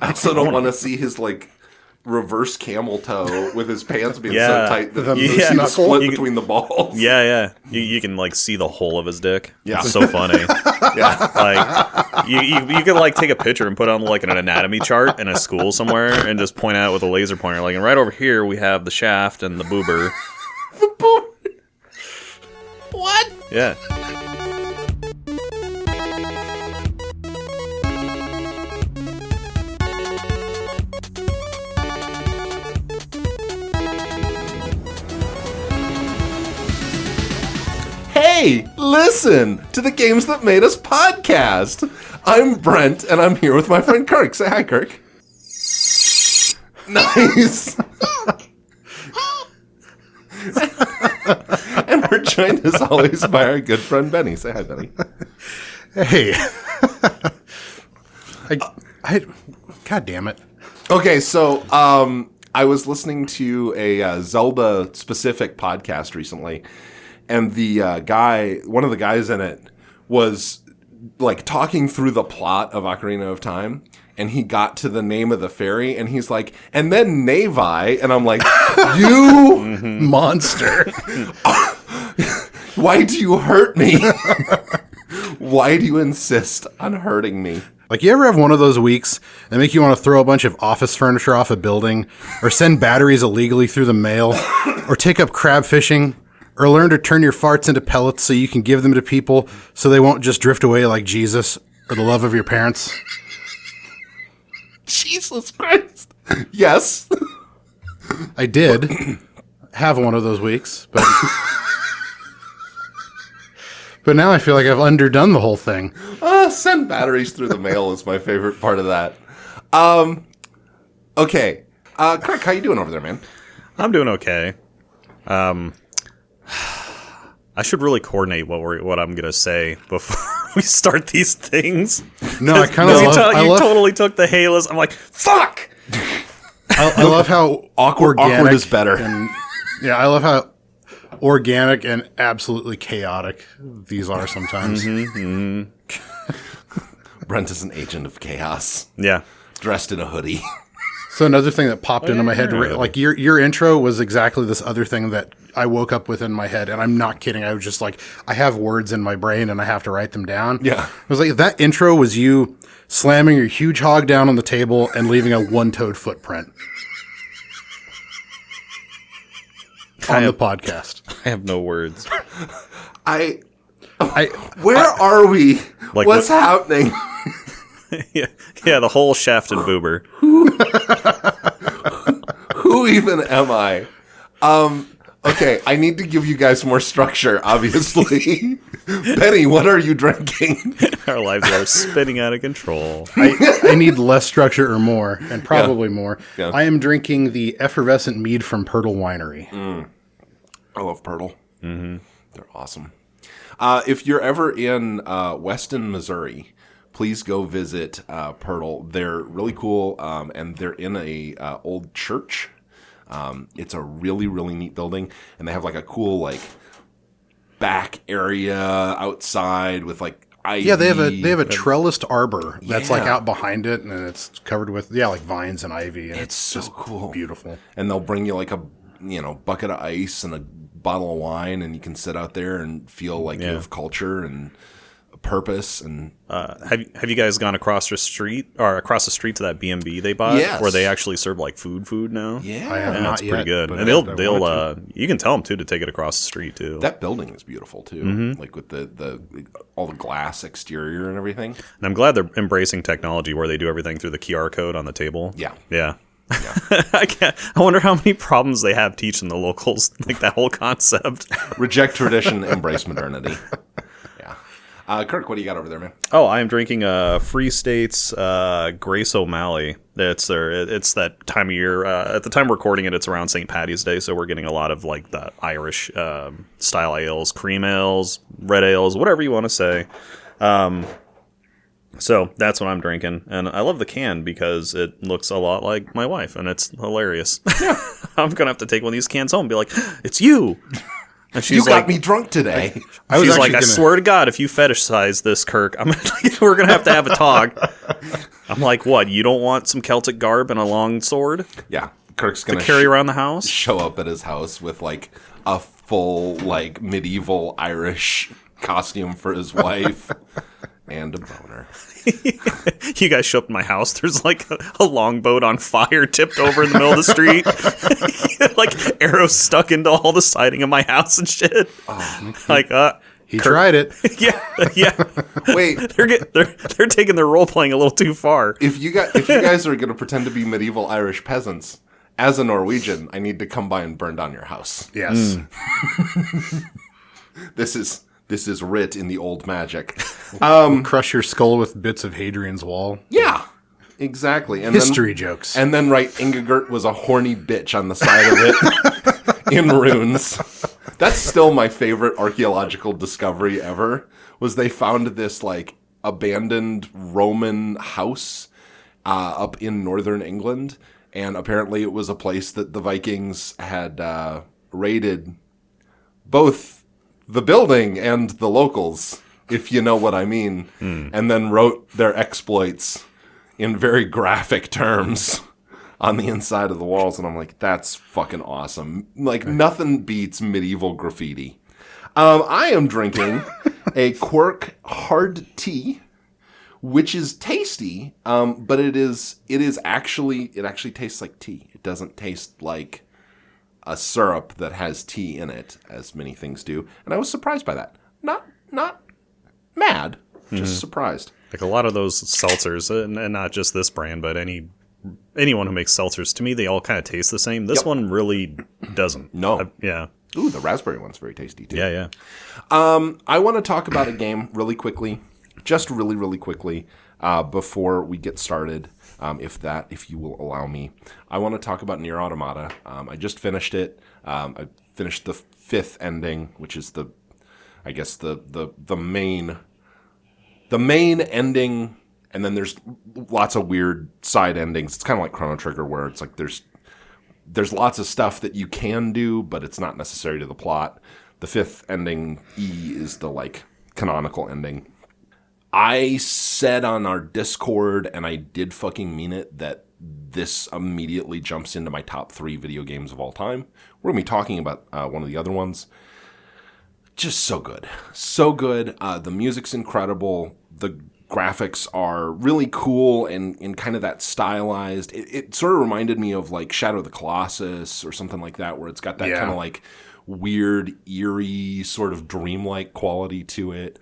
I also don't want to see his, like, reverse camel toe with his pants being so tight that you see the split between the balls. Yeah. You can, like, see the hole of his dick. Yeah. It's so funny. Yeah. Like, you could, like, take a picture and put on, like, an anatomy chart in a school somewhere and just point out with a laser pointer. Like, and right over here we have the shaft and the boober. The boober? What? Yeah. Hey, listen to the Games That Made Us podcast. I'm Brent, and I'm here with my friend Kirk. Say hi, Kirk. Nice. And we're joined as always by our good friend Benny. Say hi, Benny. Hey. God damn it. Okay, so I was listening to a Zelda-specific podcast recently, and the one of the guys in it was like talking through the plot of Ocarina of Time, and he got to the name of the fairy, and he's like, and then Navi, and I'm like, you monster. Why do you hurt me? Why do you insist on hurting me? Like, you ever have one of those weeks that make you want to throw a bunch of office furniture off a building, or send batteries illegally through the mail, or take up crab fishing, or learn to turn your farts into pellets so you can give them to people so they won't just drift away like Jesus or the love of your parents? Jesus Christ. Yes. I did have one of those weeks, but but now I feel like I've underdone the whole thing. Send batteries through the mail is my favorite part of that. Okay. Kirk, how you doing over there, man? I'm doing okay. I should really coordinate what I'm gonna say before we start these things. No, I kind of love. Totally took the halos. I'm like, fuck. I love how awkward is better. Yeah, I love how organic and absolutely chaotic these are sometimes. Brent is an agent of chaos. Yeah, dressed in a hoodie. So another thing that popped into my head, like your intro was exactly this other thing that I woke up with in my head, and I'm not kidding. I was just like, I have words in my brain and I have to write them down. Yeah. I was like, that intro was you slamming your huge hog down on the table and leaving a one-toed footprint on the podcast. I have no words. Where are we? Like, what's happening? yeah, the whole shaft and boober. Who even am I? Okay, I need to give you guys more structure, obviously. Benny, what are you drinking? Our lives are spinning out of control. I need less structure or more, and probably more. Yeah. I am drinking the effervescent mead from Pirtle Winery. I love Pirtle. Mm-hmm. They're awesome. If you're ever in Weston, Missouri, please go visit Pirtle. They're really cool, and they're in a old church. It's a really, really neat building, and they have like a cool like back area outside with like ivy. Yeah, they have a trellised arbor that's like out behind it, and it's covered with like vines and ivy, and it's so just cool, beautiful. And they'll bring you like a bucket of ice and a bottle of wine, and you can sit out there and feel like you have culture and purpose. And have you guys gone across the street to that B&B they bought? Yes. Where they actually serve like food now? Yeah, I have not that's yet, pretty good. but And they'll you can tell them too to take it across the street too. that building is beautiful too, like with the all the glass exterior and everything. And I'm glad they're embracing technology where they do everything through the QR code on the table. Yeah. I wonder how many problems they have teaching the locals like that whole concept. Reject tradition, embrace modernity. Yeah. Kirk, what do you got over there, man? Oh, I am drinking Free State's Grace O'Malley. It's that time of year. At the time we're recording it, it's around St. Paddy's Day, so we're getting a lot of like the Irish style ales, cream ales, red ales, whatever you want to say. So that's what I'm drinking, and I love the can because it looks a lot like my wife, and it's hilarious. I'm gonna have to take one of these cans home and be like, "It's you." And You she's got me drunk today. She's like, I swear to God, if you fetishize this, Kirk, we're going to have a talk. I'm like, what? You don't want some Celtic garb and a long sword? Yeah. Kirk's going to carry around the house? Show up at his house with like a full like medieval Irish costume for his wife and a boner. You guys show up at my house. There's like a longboat on fire tipped over in the middle of the street. Like arrows stuck into all the siding of my house and shit. Oh, he tried it. Yeah. Wait, they're taking their role playing a little too far. If you guys are going to pretend to be medieval Irish peasants, as a Norwegian, I need to come by and burn down your house. Yes. This is writ in the old magic. Crush your skull with bits of Hadrian's Wall. Yeah, exactly. And History jokes. And then write Ingigert was a horny bitch on the side of it in runes. That's still my favorite archaeological discovery ever, was they found this like abandoned Roman house up in northern England. And apparently it was a place that the Vikings had raided both the building and the locals, if you know what I mean, and then wrote their exploits in very graphic terms on the inside of the walls. And I'm like, that's fucking awesome. Like, nothing beats medieval graffiti. I am drinking a Quirk hard tea, which is tasty, but it actually tastes like tea. It doesn't taste like a syrup that has tea in it, as many things do. And I was surprised by that. Not mad, just surprised. Like a lot of those seltzers, and not just this brand, but anyone who makes seltzers, to me, they all kind of taste the same. This one really doesn't. No. Yeah. Ooh, the raspberry one's very tasty, too. Yeah. I want to talk about a game really quickly. Just really, really quickly, before we get started, if you will allow me. I want to talk about Nier Automata. I just finished it. I finished the 5th ending, which is the main ending, and then there's lots of weird side endings. It's kind of like Chrono Trigger, where it's like there's lots of stuff that you can do, but it's not necessary to the plot. The 5th ending, E, is the like canonical ending. I said on our Discord, and I did fucking mean it, that this immediately jumps into my top 3 video games of all time. We're going to be talking about one of the other ones. Just so good. So good. The music's incredible. The graphics are really cool and kind of that stylized. It sort of reminded me of like Shadow of the Colossus or something like that, where it's got that kind of like weird, eerie, sort of dreamlike quality to it.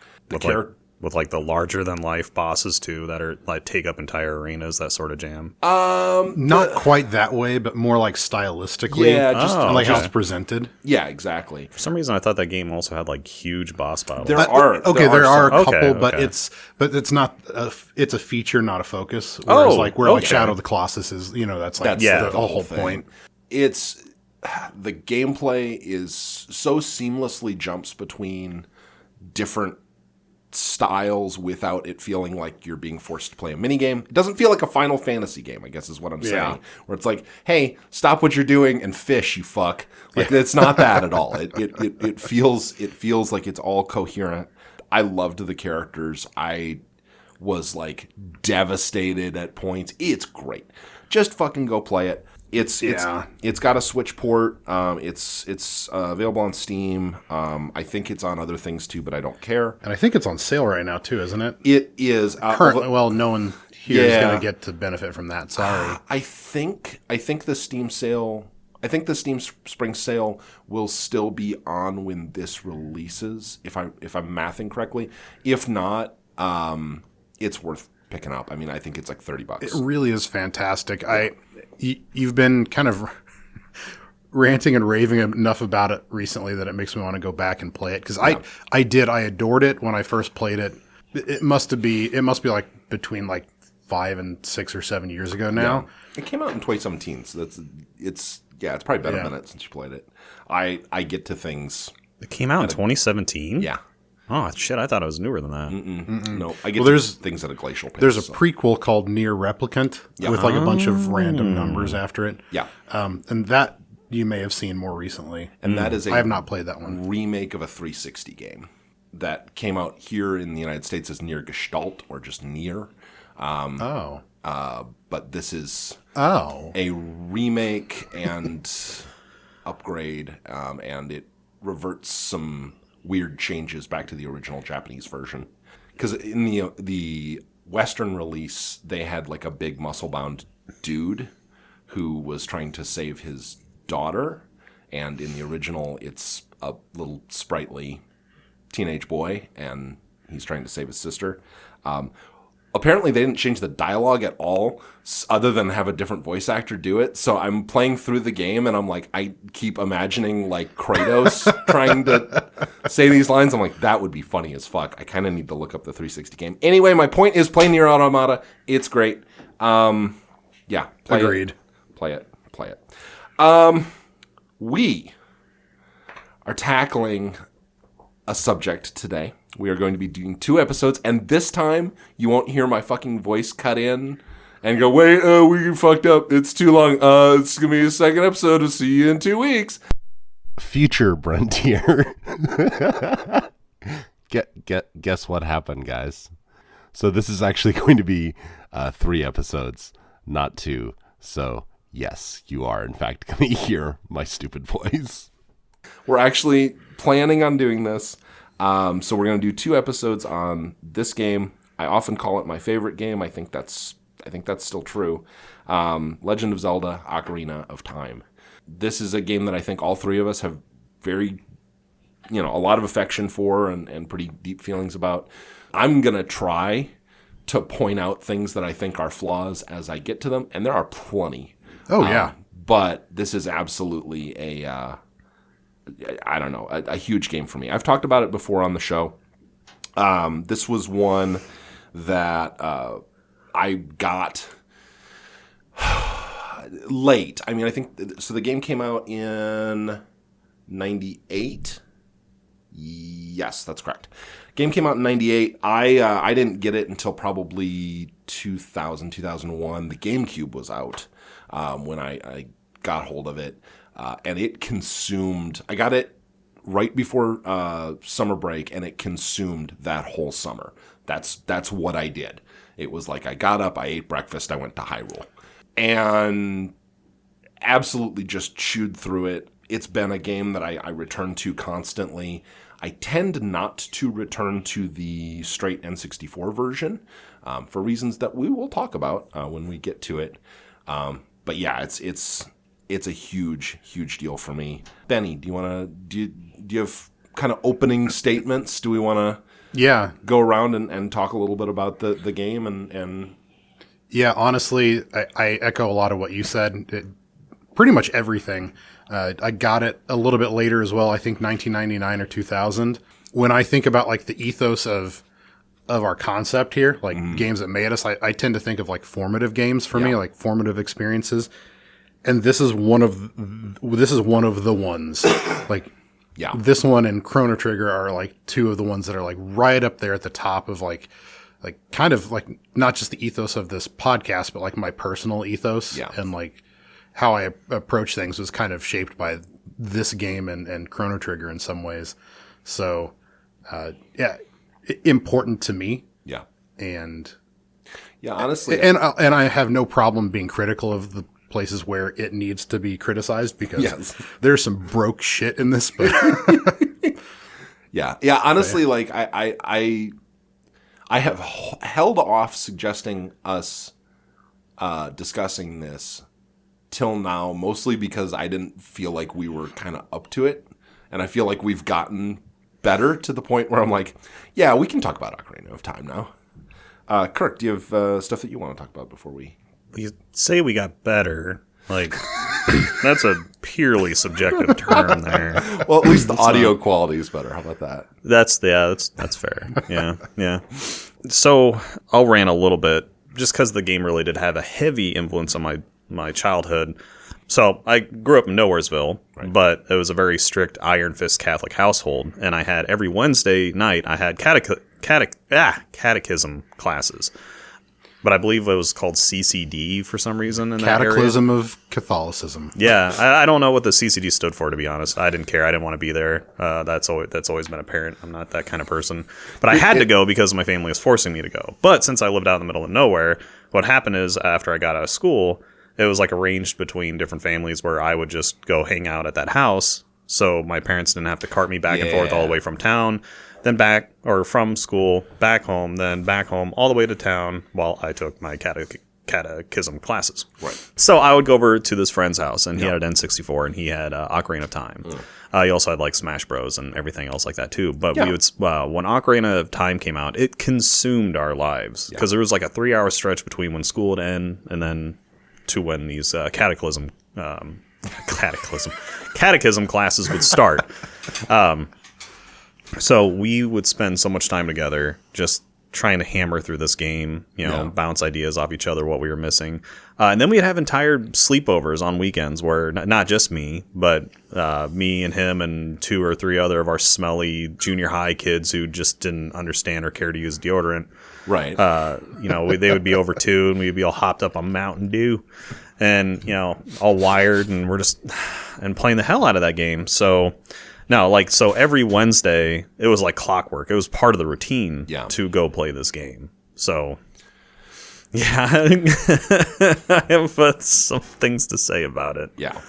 With like the larger than life bosses too, that are like take up entire arenas, that sort of jam. Not quite that way, but more like stylistically. Yeah, just how it's presented. Yeah, exactly. For some reason, I thought that game also had like huge boss battles. There are a couple, Okay. but it's not. It's a feature, not a focus. Whereas like Shadow of the Colossus is, that's like the whole point. It's the gameplay is so seamlessly jumps between different styles without it feeling like you're being forced to play a minigame. It doesn't feel like a Final Fantasy game, I guess is what I'm saying. Where it's like, hey, stop what you're doing and fish, you fuck. Like it's not that at all. It feels like it's all coherent. I loved the characters. I was like devastated at points. It's great. Just fucking go play it. It's got a Switch port. It's available on Steam. I think it's on other things too, but I don't care. And I think it's on sale right now too, isn't it? It is. Currently, no one here is going to get to benefit from that. Sorry. I think the Steam sale. I think the Steam Spring Sale will still be on when this releases, if I'm mathing correctly. If not, it's worth picking up. I mean, I think it's like $30. It really is fantastic. You've been kind of ranting and raving enough about it recently that it makes me want to go back and play it, because I adored it when I first played it. It must be like between like 5 and 6 or 7 years ago now. Yeah. It came out in 2017, so it's probably been a minute since you played it. I get to things. It came out in 2017? Yeah. Oh, shit, I thought it was newer than that. No, I get to things at a glacial pace. There's a prequel called Nier Replicant with like a bunch of random numbers after it. Yeah. And that you may have seen more recently. And that is I have not played that one. remake of a 360 game that came out here in the United States as Near Gestalt, or just Near. But this is a remake and upgrade, and it reverts some weird changes back to the original Japanese version. Because in the Western release, they had like a big muscle-bound dude who was trying to save his daughter, and in the original, it's a little sprightly teenage boy, and he's trying to save his sister. Apparently, they didn't change the dialogue at all, other than have a different voice actor do it. So I'm playing through the game, and I'm like, I keep imagining like Kratos trying to say these lines. I'm like, that would be funny as fuck. I kind of need to look up the 360 game. Anyway, my point is, play Nier Automata. It's great. Yeah, Agreed. Play it. We are tackling a subject today. We are going to be doing 2 episodes, and this time you won't hear my fucking voice cut in and go, wait, we fucked up. It's too long. It's going to be a second episode. We'll see you in 2 weeks. Future Brent here. Guess what happened, guys? So this is actually going to be 3 episodes, not 2. So yes, you are in fact going to hear my stupid voice. We're actually planning on doing this. So we're going to do 2 episodes on this game. I often call it my favorite game. I think that's still true. Legend of Zelda: Ocarina of Time. This is a game that I think all 3 of us have very, a lot of affection for and pretty deep feelings about. I'm going to try to point out things that I think are flaws as I get to them, and there are plenty. Oh, yeah. But this is absolutely a huge game for me. I've talked about it before on the show. This was one that I got late. I mean, I think so. The game came out in 98. Yes, that's correct. Game came out in 98. I didn't get it until probably 2000, 2001. The GameCube was out when I got hold of it. And it consumed, I got it right before summer break, and it consumed that whole summer. That's what I did. It was like I got up, I ate breakfast, I went to Hyrule. And absolutely just chewed through it. It's been a game that I return to constantly. I tend not to return to the straight N64 version for reasons that we will talk about when we get to it. But yeah, it's a huge, huge deal for me. Benny, do you have kind of opening statements? Do we want to go around and talk a little bit about the game and Yeah, honestly, I echo a lot of what you said. Pretty much everything. I got it a little bit later as well. I think 1999 or 2000. When I think about like the ethos of our concept here, like games that made us, I tend to think of like formative games for me, like formative experiences. And this is one of the ones. Like, this one and Chrono Trigger are like 2 of the ones that are like right up there at the top of like kind of like not just the ethos of this podcast, but like my personal ethos and like how I approach things was kind of shaped by this game and Chrono Trigger in some ways. So, important to me. Yeah. And honestly, and I have no problem being critical of the places where it needs to be criticized because there's some broke shit in this. But honestly, like I have held off suggesting us discussing this till now, mostly because I didn't feel like we were kind of up to it, and I feel like we've gotten better to the point where I'm like, yeah, we can talk about Ocarina of Time now. Kirk, do you have stuff that you want to talk about before we? You say we got better, like that's a purely subjective term there. Well, at least the audio quality is better. How about that? That's fair. Yeah. So I'll rant a little bit, just because the game really did have a heavy influence on my childhood. So I grew up in Nowheresville, but it was a very strict Iron Fist Catholic household, and I had every Wednesday night I had catechism classes. but I believe it was called CCD for some reason in that area. Cataclysm of Catholicism. Yeah, I don't know what the CCD stood for, to be honest. I didn't care. I didn't want to be there. That's always been apparent. I'm not that kind of person. But I had to go because my family was forcing me to go. But since I lived out in the middle of nowhere, what happened is after I got out of school, it was like arranged between different families where I would just go hang out at that house. So my parents didn't have to cart me back and forth all the way from town, then back, or from school, back home, then back home, all the way to town while I took my catechism classes. Right. So I would go over to this friend's house, and he had an N64, and he had Ocarina of Time. He also had like Smash Bros. And everything else like that too. But we would when Ocarina of Time came out, it consumed our lives because there was like a 3-hour stretch between when school would end and then to when these catechism classes would start. So we would spend so much time together just trying to hammer through this game, bounce ideas off each other, what we were missing. And then we'd have entire sleepovers on weekends where not just me, but me and him and 2 or 3 other of our smelly junior high kids who just didn't understand or care to use deodorant. Right. They would be over too, and we'd be all hopped up on Mountain Dew and, all wired, and we're just and playing the hell out of that game. So so every Wednesday, it was like clockwork. It was part of the routine to go play this game. So, yeah, I have some things to say about it. Yeah.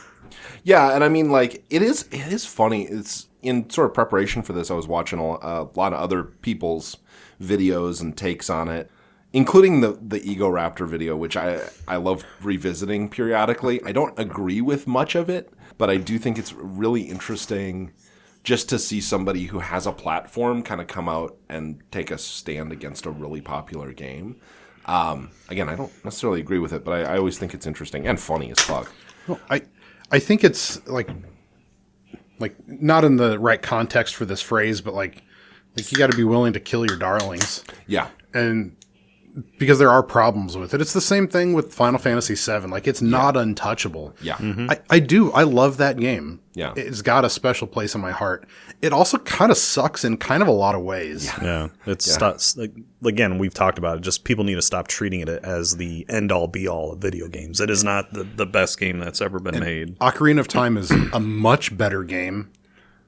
Yeah, and I mean, like, it is funny. It's in sort of preparation for this, I was watching a lot of other people's videos and takes on it, including the Ego Raptor video, which I love revisiting periodically. I don't agree with much of it, but I do think it's really interesting just to see somebody who has a platform kind of come out and take a stand against a really popular game. Again, I don't necessarily agree with it, but I always think it's interesting and funny as fuck. Well, I think it's like not in the right context for this phrase, but like you got to be willing to kill your darlings. Yeah. And because there are problems with it. It's the same thing with Final Fantasy VII. Like, it's not untouchable. Yeah. Mm-hmm. I love that game. Yeah. It's got a special place in my heart. It also kind of sucks in kind of a lot of ways. Yeah. It's again, we've talked about it. Just people need to stop treating it as the end-all, be-all of video games. It is not the best game that's ever been made. Ocarina of Time is a much better game,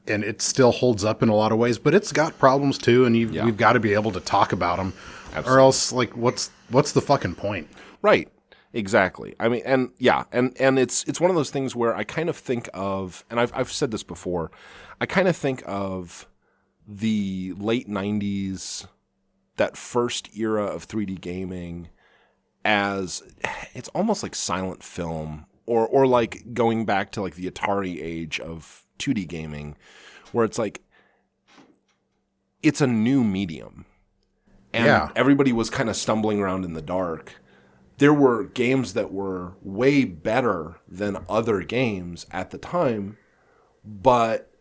and it still holds up in a lot of ways, but it's got problems too, and we've got to be able to talk about them. Absolutely. Or else, like, what's the fucking point? Right. Exactly. I mean, and it's one of those things where I kind of think of, and I've said this before, I kind of think of the late 90s, that first era of 3D gaming, as it's almost like silent film, or like going back to like the Atari age of 2D gaming, where it's like it's a new medium. And everybody was kind of stumbling around in the dark. There were games that were way better than other games at the time, but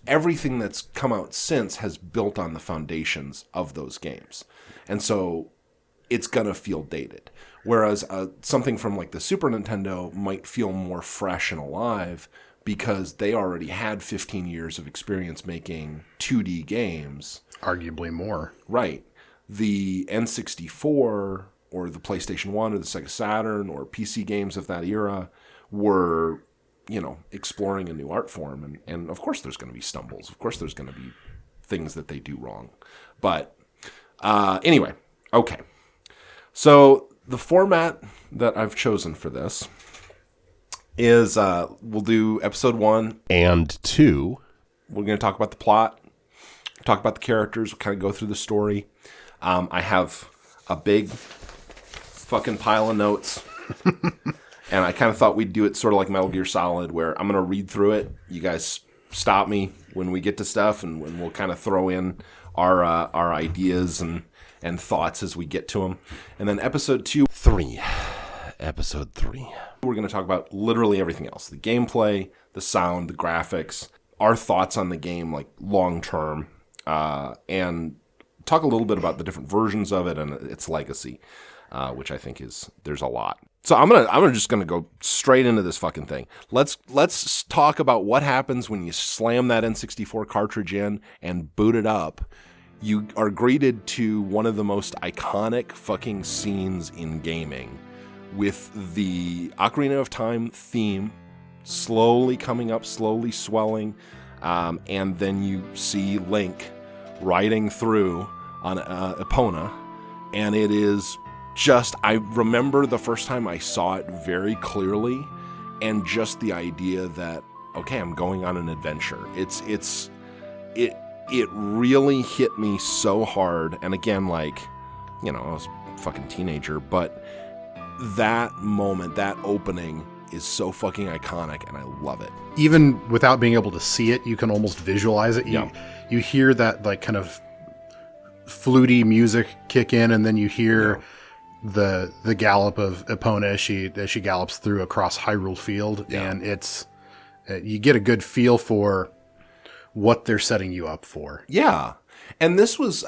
everything that's come out since has built on the foundations of those games. And so it's going to feel dated. Whereas something from like the Super Nintendo might feel more fresh and alive because they already had 15 years of experience making 2D games. Arguably more. Right. The N64 or the PlayStation 1 or the Sega Saturn or PC games of that era were, exploring a new art form. And of course there's going to be stumbles. Of course there's going to be things that they do wrong. But anyway, okay. So the format that I've chosen for this is we'll do episode 1 and 2. We're going to talk about the plot. Talk about the characters, we'll kind of go through the story. I have a big fucking pile of notes. And I kind of thought we'd do it sort of like Metal Gear Solid, where I'm going to read through it. You guys stop me when we get to stuff, and we'll kind of throw in our ideas and thoughts as we get to them. And then episode 3, we're going to talk about literally everything else. The gameplay, the sound, the graphics, our thoughts on the game, like long term. And talk a little bit about the different versions of it and its legacy, which I think there's a lot. So I'm just gonna go straight into this fucking thing. Let's talk about what happens when you slam that N64 cartridge in and boot it up, you are greeted to one of the most iconic fucking scenes in gaming, with the Ocarina of Time theme slowly coming up, slowly swelling, and then you see Link riding through on Epona, and it is just, I remember the first time I saw it very clearly, and just the idea that, okay, I'm going on an adventure. It really hit me so hard, and again, like, you know, I was a fucking teenager, but that moment, that opening is so fucking iconic, and I love it. Even without being able to see it, you can almost visualize it. You hear that like kind of fluty music kick in, and then you hear the gallop of Epona as she gallops through across Hyrule Field, and it's you get a good feel for what they're setting you up for. Yeah, and this was,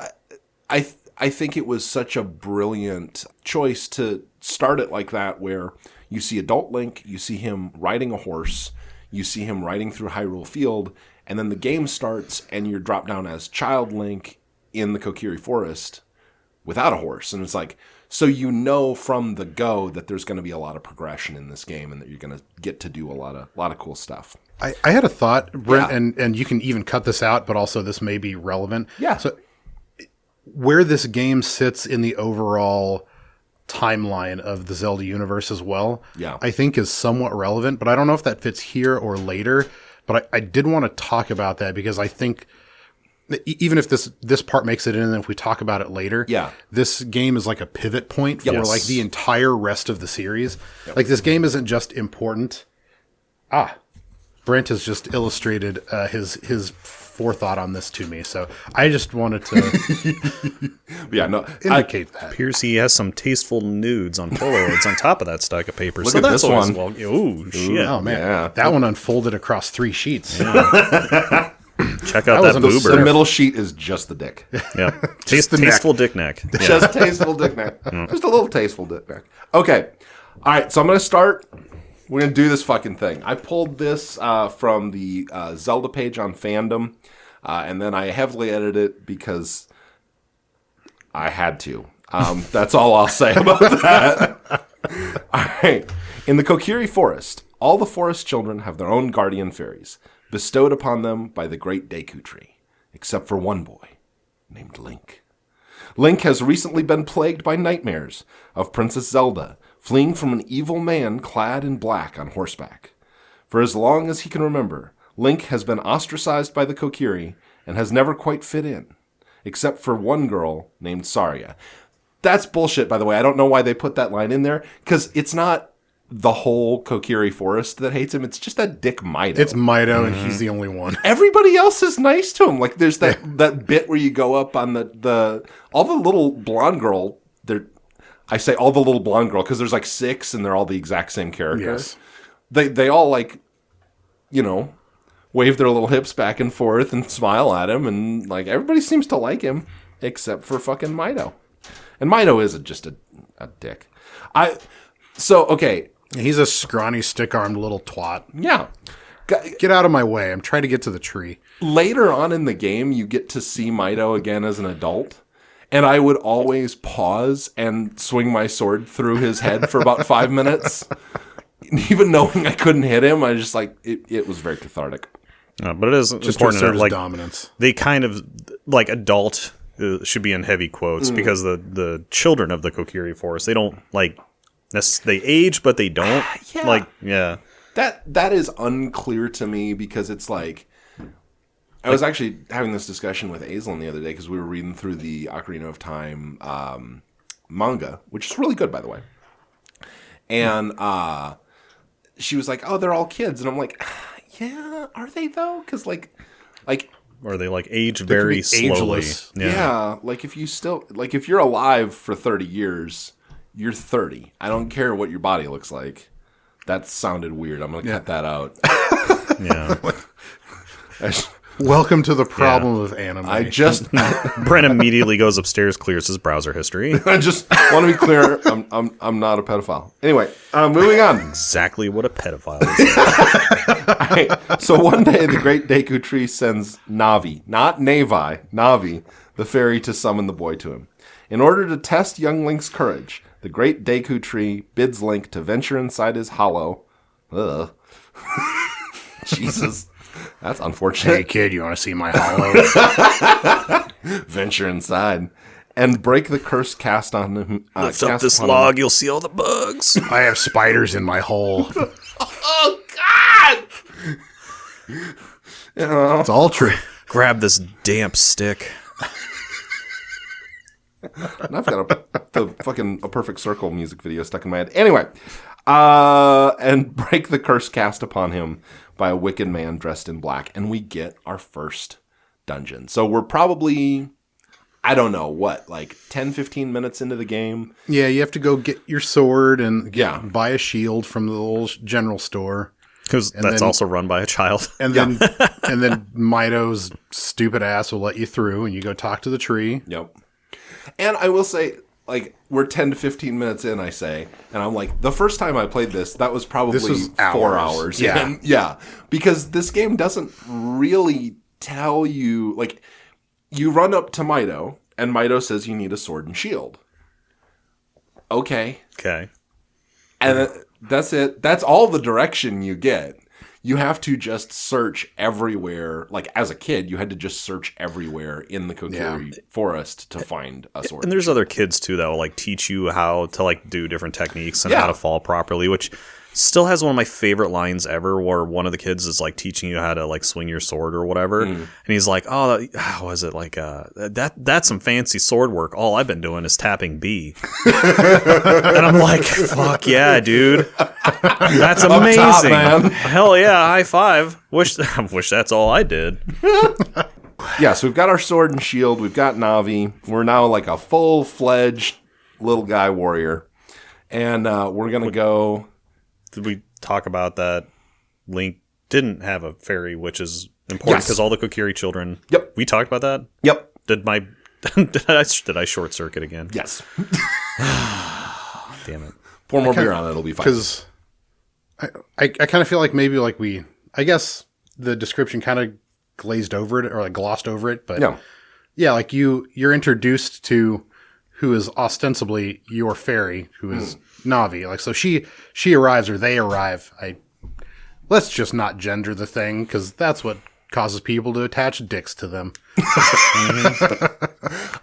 I think it was such a brilliant choice to start it like that, where you see adult Link, you see him riding a horse, you see him riding through Hyrule Field, and then the game starts and you're dropped down as child Link in the Kokiri Forest without a horse. And it's like, so you know from the go that there's going to be a lot of progression in this game and that you're going to get to do a lot of cool stuff. I had a thought, Brent, and you can even cut this out, but also this may be relevant. Yeah. So where this game sits in the overall timeline of the Zelda universe as well, I think is somewhat relevant, but I don't know if that fits here or later. But I did want to talk about that because I think even if this part makes it in, and if we talk about it later, this game is like a pivot point for like the entire rest of the series. Like this game isn't just important. Brent has just illustrated his forethought on this to me, so I just wanted to indicate that. Appears he has some tasteful nudes on Polaroids on top of that stack of paper. Look at this one. Oh, shit. Oh, man. That one unfolded across 3 sheets. Yeah. Check out that boober. The middle sheet is just the dick. Yeah. Tasteful dick neck. Yeah. Just tasteful dick neck. Just a little tasteful dick neck. Okay. All right, so I'm going to start. We're going to do this fucking thing. I pulled this from the Zelda page on Fandom, and then I heavily edited it because I had to. That's all I'll say about that. All right. In the Kokiri Forest, all the forest children have their own guardian fairies, bestowed upon them by the great Deku Tree, except for one boy named Link. Link has recently been plagued by nightmares of Princess Zelda, fleeing from an evil man clad in black on horseback. For as long as he can remember, Link has been ostracized by the Kokiri and has never quite fit in, except for one girl named Saria. That's bullshit, by the way. I don't know why they put that line in there, because it's not the whole Kokiri Forest that hates him. It's just that dick Mido. It's Mido, and he's the only one. Everybody else is nice to him. Like, there's that bit where you go up on the all the little blonde girl, I say all the little blonde girl because there's like 6 and they're all the exact same character. Yes. They all like, you know, wave their little hips back and forth and smile at him, and like everybody seems to like him except for fucking Mido. And Mido is just a dick. Okay. He's a scrawny, stick-armed little twat. Yeah. Get out of my way. I'm trying to get to the tree. Later on in the game, you get to see Mido again as an adult. And I would always pause and swing my sword through his head for about 5 minutes. Even knowing I couldn't hit him, I just like, it was very cathartic. But it is Just important to to assert like dominance. They kind of like adult should be in heavy quotes because the children of the Kokiri Forest, they don't like they age, but they don't. Yeah. Like, yeah. That is unclear to me because it's like, I was actually having this discussion with Aislinn the other day because we were reading through the Ocarina of Time manga, which is really good, by the way. And she was like, "Oh, they're all kids," and I'm like, "Yeah, are they though?" Because like, or they like age very slowly. ageless. yeah, like if you're alive for 30 years, you're 30. I don't care what your body looks like. That sounded weird. I'm gonna cut that out. Yeah. Welcome to the problem of anime. Brent immediately goes upstairs, clears his browser history. I just want to be clear. I'm not a pedophile. Anyway, moving on. Exactly what a pedophile is. Right. So one day, the great Deku Tree sends Navi, not Navi, Navi, the fairy to summon the boy to him. In order to test young Link's courage, the great Deku Tree bids Link to venture inside his hollow. Ugh. Jesus. That's unfortunate. Hey, kid, you want to see my hollow? Venture inside and break the curse cast on him. Lift up this log, you'll see all the bugs. I have spiders in my hole. Oh, God! It's all true. Grab this damp stick. And I've got a perfect circle music video stuck in my head. Anyway, and break the curse cast upon him by a wicked man dressed in black, and we get our first dungeon. So we're probably, I don't know, like 10, 15 minutes into the game. Yeah, you have to go get your sword and Yeah. buy a shield from the little general store. Because that's then- also run by a child. And then and then Mito's stupid ass will let you through, and you go talk to the tree. Yep. And I will say, like, we're 10 to 15 minutes in, I say, and I'm like, the first time I played this, that was probably This was 4 hours. hours. Yeah. And, yeah. Because this game doesn't really tell you, like, you run up to Mito, and Mito says you need a sword and shield. Okay. Okay. And that's it. That's all the direction you get. You have to just search everywhere. Like, as a kid, you had to just search everywhere in the Kokiri forest to find a sword. And there's other kids, too, that will, like, teach you how to, like, do different techniques and Yeah. how to fall properly, which still has one of my favorite lines ever, where one of the kids is, like, teaching you how to, like, swing your sword or whatever. And he's like, oh, how was it? Like, that's some fancy sword work. All I've been doing is tapping B. And I'm like, fuck yeah, dude. That's amazing. top, man. Hell yeah, high five. Wish that's all I did. Yeah, so we've got our sword and shield. We've got Navi. We're now like a full-fledged little guy warrior. And we're going to go... Did we talk about that Link didn't have a fairy, which is important because all the Kokiri children... Yep. We talked about that? Yep. Did I short circuit again? Yes. Damn it. Pour more beer on it. It'll be fine. Because I kind of feel like maybe like I guess the description kind of glazed over it or like glossed over it, but No. yeah, like you're introduced to who is ostensibly your fairy, who is Navi. Like, so she arrives or they arrive. Let's just not gender the thing, because that's what causes people to attach dicks to them.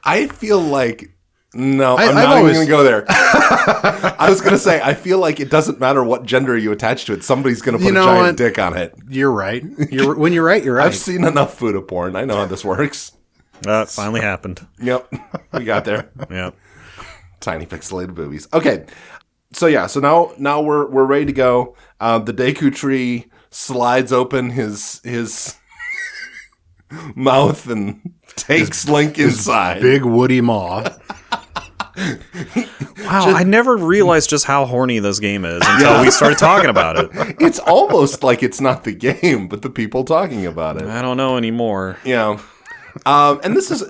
I feel like... No, I'm I've not always- even going to go there. I was going to say, I feel like it doesn't matter what gender you attach to it. Somebody's going to put You a know giant what? dick on it. You're right. When you're right, you're right. I've seen enough Fuda porn. I know how this works. That finally happened. Yep. We got there. Yeah. Tiny pixelated boobies. Okay. So yeah, so now we're ready to go. The Deku Tree slides open his mouth and takes Link inside. Big woody maw. Wow, I never realized just how horny this game is until we started talking about it. It's almost like it's not the game, but the people talking about it. I don't know anymore. Yeah. And this is,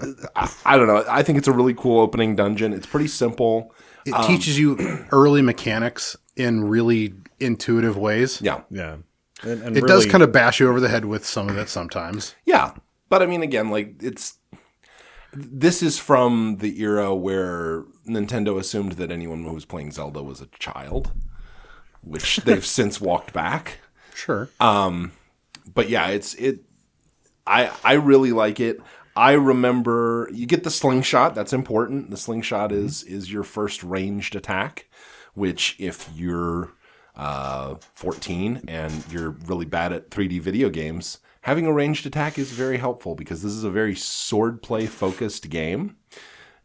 I don't know, I think it's a really cool opening dungeon. It's pretty simple. It teaches you early mechanics in really intuitive ways. Yeah. Yeah. And It does kind of bash you over the head with some of it sometimes. Yeah. But I mean, again, like, this is from the era where Nintendo assumed that anyone who was playing Zelda was a child, which they've since walked back. Sure. But yeah, I really like it. I remember you get the slingshot. That's important. The slingshot is your first ranged attack, which if you're 14 and you're really bad at 3D video games, having a ranged attack is very helpful because this is a very swordplay focused game.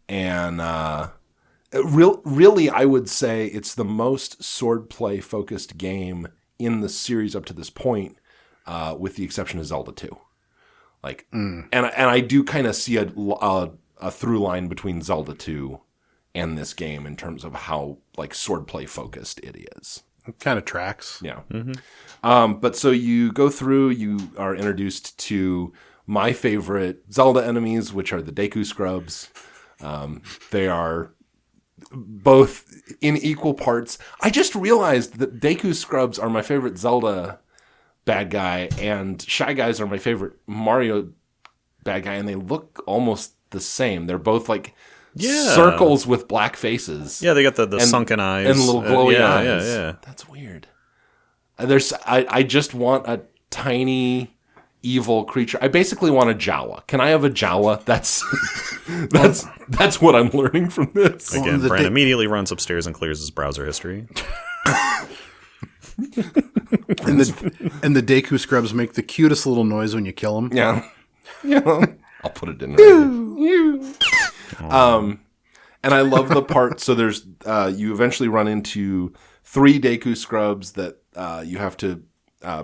And really, I would say it's the most swordplay focused game in the series up to this point, with the exception of Zelda 2. Like, and I do kind of see a through line between Zelda 2 and this game in terms of how like swordplay focused it is. It kind of tracks. Yeah. But so you go through, you are introduced to my favorite Zelda enemies, which are the Deku Scrubs. They are both in equal parts. I just realized that Deku Scrubs are my favorite Zelda bad guy, and Shy Guys are my favorite Mario bad guy, and they look almost the same. They're both like Yeah. circles with black faces. Yeah, they got the sunken eyes. And little glowing eyes. Yeah. That's weird. I just want a tiny evil creature. I basically want a Jawa. Can I have a Jawa? That's what I'm learning from this. Again, Brent immediately runs upstairs and clears his browser history. And the Deku scrubs make the cutest little noise when you kill them. Yeah. I'll put it in there. And I love the part. So there's you eventually run into 3 Deku scrubs that you have to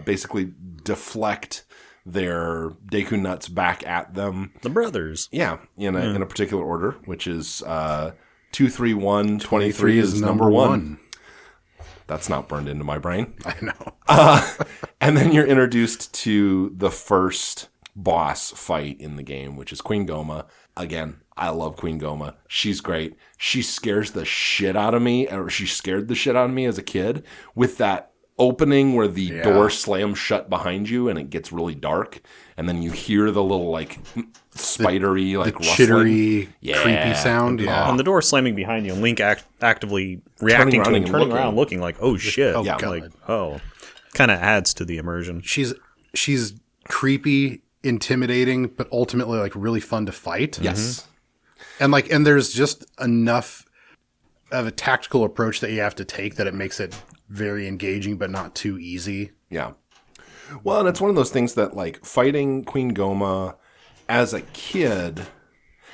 basically deflect their Deku nuts back at them. The brothers. Yeah, in a particular order, which is 2, 3, 1. 23 is number 1. That's not burned into my brain. I know. And then you're introduced to the first boss fight in the game, which is Queen Goma. Again, I love Queen Goma. She's great. She scares the shit out of me, or she scared the shit out of me as a kid with that opening where the door slams shut behind you and it gets really dark, and then you hear the little like spidery, like the rustling, chittery, creepy sound. Yeah. And the door slamming behind you, and Link actively reacting to it, turning around, looking like, "Oh shit!" Oh, Like, kind of adds to the immersion. She's creepy, intimidating, but ultimately like really fun to fight. Yes. And there's just enough of a tactical approach that you have to take that it makes it very engaging, but not too easy. Yeah. Well, and it's one of those things that, like, fighting Queen Goma as a kid,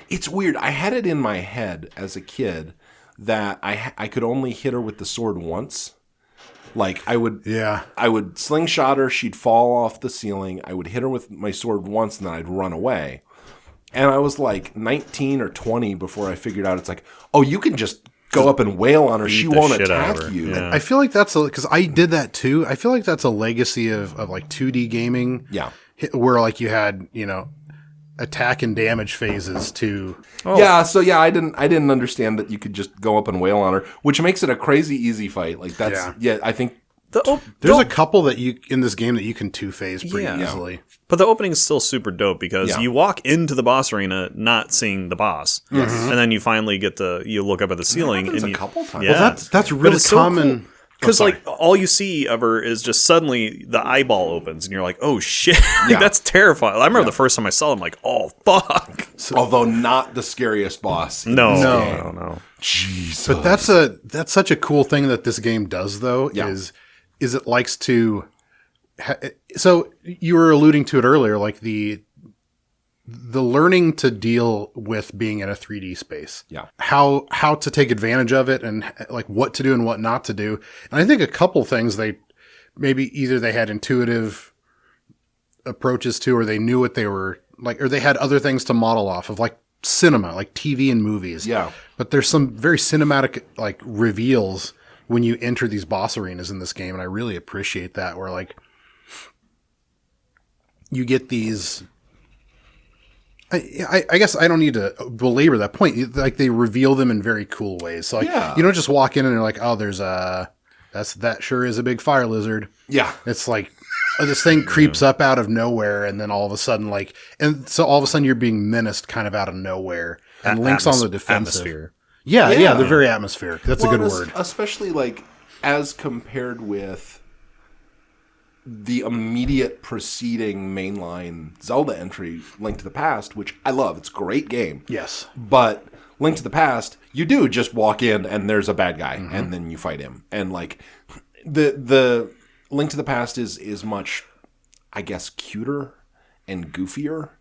it's weird. I had it in my head as a kid that I could only hit her with the sword once. Like, I would slingshot her, she'd fall off the ceiling, I would hit her with my sword once, and then I'd run away. And I was like 19 or 20 before I figured out it's like, oh, you can just go up and wail on her. She won't attack you. Yeah. I feel like because I did that too. I feel like that's a legacy of like 2D gaming. Yeah. Where like you had, attack and damage phases to. Oh. Yeah. So yeah, I didn't understand that you could just go up and wail on her, which makes it a crazy easy fight. Like that's, I think. There's a couple that you in this game that you can 2-phase pretty easily. But the opening is still super dope because you walk into the boss arena not seeing the boss, and then you finally you look up at the ceiling. And a couple times. Yeah, well, that's really common. So because like all you see of her is just suddenly the eyeball opens and you're like, oh shit, that's terrifying. I remember the first time I saw them, like, oh fuck. Although not the scariest boss. No. Jesus. But that's such a cool thing that this game does though is it likes to. So you were alluding to it earlier, like the learning to deal with being in a 3D space. Yeah. How to take advantage of it and like what to do and what not to do. And I think a couple things they had intuitive approaches to, or they knew what they were like, or they had other things to model off of, like cinema, like TV and movies. Yeah. But there's some very cinematic like reveals when you enter these boss arenas in this game. And I really appreciate that, where like you get these, I guess I don't need to belabor that point. Like they reveal them in very cool ways. So like, you don't just walk in and you're like, oh, that sure is a big fire lizard. Yeah. It's like this thing creeps up out of nowhere, and then all of a sudden so all of a sudden you're being menaced kind of out of nowhere, and Link's on the defensive. Atmosphere. Yeah, they're very atmospheric. That's a good word. Especially like as compared with the immediate preceding mainline Zelda entry, Link to the Past, which I love. It's a great game. Yes. But Link to the Past, you do just walk in and there's a bad guy and then you fight him. And like the Link to the Past is much, I guess, cuter and goofier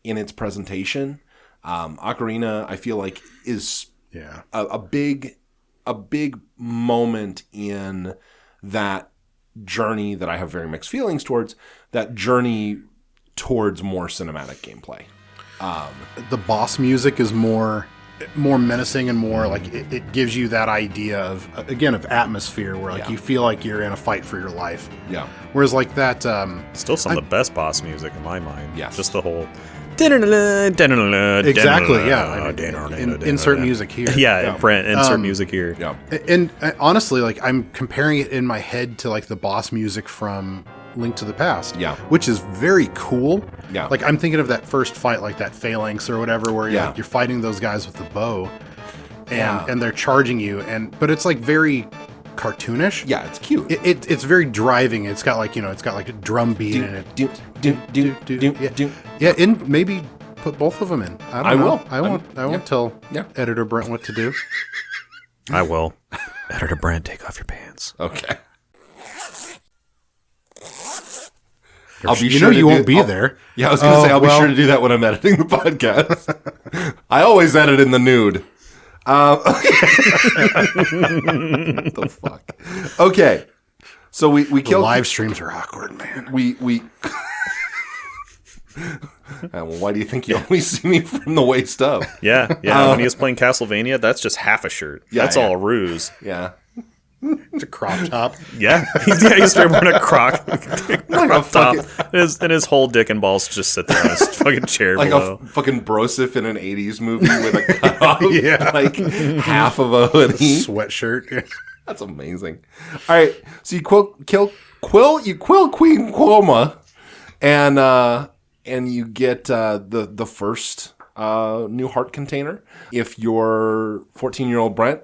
in its presentation. Ocarina, I feel like, is a big moment in that journey that I have very mixed feelings towards, that journey towards more cinematic gameplay. The boss music is more menacing and more like it gives you that idea of atmosphere where like you feel like you're in a fight for your life. Yeah. Whereas like that, still some of the best boss music in my mind. Yes. Just the whole. Exactly. Yeah. Insert music here. Yeah. Brent, insert music here. Yeah. And honestly, like I'm comparing it in my head to like the boss music from Link to the Past. Yeah. Which is very cool. Yeah. Like, I'm thinking of that first fight, like that Phalanx or whatever, where Yeah. you're fighting those guys with the bow. Yeah. And they're charging you, but it's like very cartoonish. Yeah, it's cute. It's very driving. It's got like, it's got like a drum beat in it. Yeah, and maybe put both of them in. I don't know. I won't tell Editor Brent what to do. I will. Editor Brent, take off your pants. Okay. You won't be there. Yeah, I was going to say, I'll be sure to do that when I'm editing the podcast. I always edit in the nude. The fuck? Okay. So we killed... live streams are awkward, man. We well, why do you think you always see me from the waist up? Yeah. When he was playing Castlevania, that's just half a shirt. Yeah, That's all a ruse. Yeah. It's a crop top. Yeah. He's straight wearing a crop top. fucking- And his whole dick and balls just sit there on his fucking chair Like below. a fucking brosif in an 80s movie with a cutoff. Yeah. Like half of a hoodie. Sweatshirt. That's amazing. All right. So you quill Queen Quoma, and you get the first new heart container. If you're 14-year-old Brent,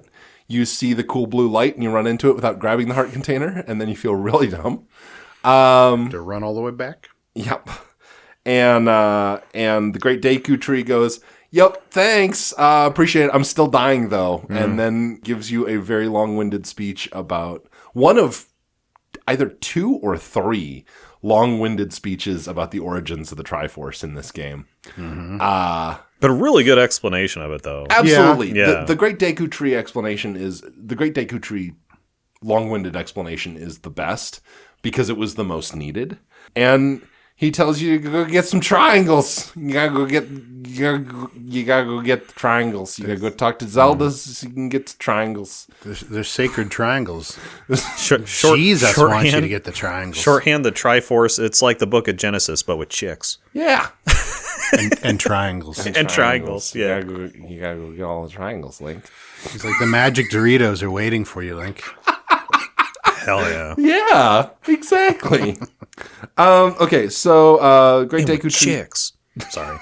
you see the cool blue light and you run into it without grabbing the heart container, and then you feel really dumb. To run all the way back. Yep. And the Great Deku Tree goes, "Yep, thanks. Appreciate it. I'm still dying though." And then gives you a very long-winded speech about one of either 2 or 3 long-winded speeches about the origins of the Triforce in this game. But a really good explanation of it, though. Absolutely. Yeah. The Great Deku Tree explanation is the Great Deku Tree long-winded explanation is the best because it was the most needed. And he tells you to go get some triangles. You gotta go get the triangles. You gotta go talk to Zelda so you can get the triangles. They're sacred triangles. Short, Jesus wants you to get the triangles. Shorthand, the Triforce, it's like the book of Genesis, but with chicks. Yeah. and triangles. And triangles, yeah. You gotta go get all the triangles, Link. He's like, the magic Doritos are waiting for you, Link. Hell yeah. Yeah, exactly. Okay, so Great Deku Tree. Chicks. Sorry.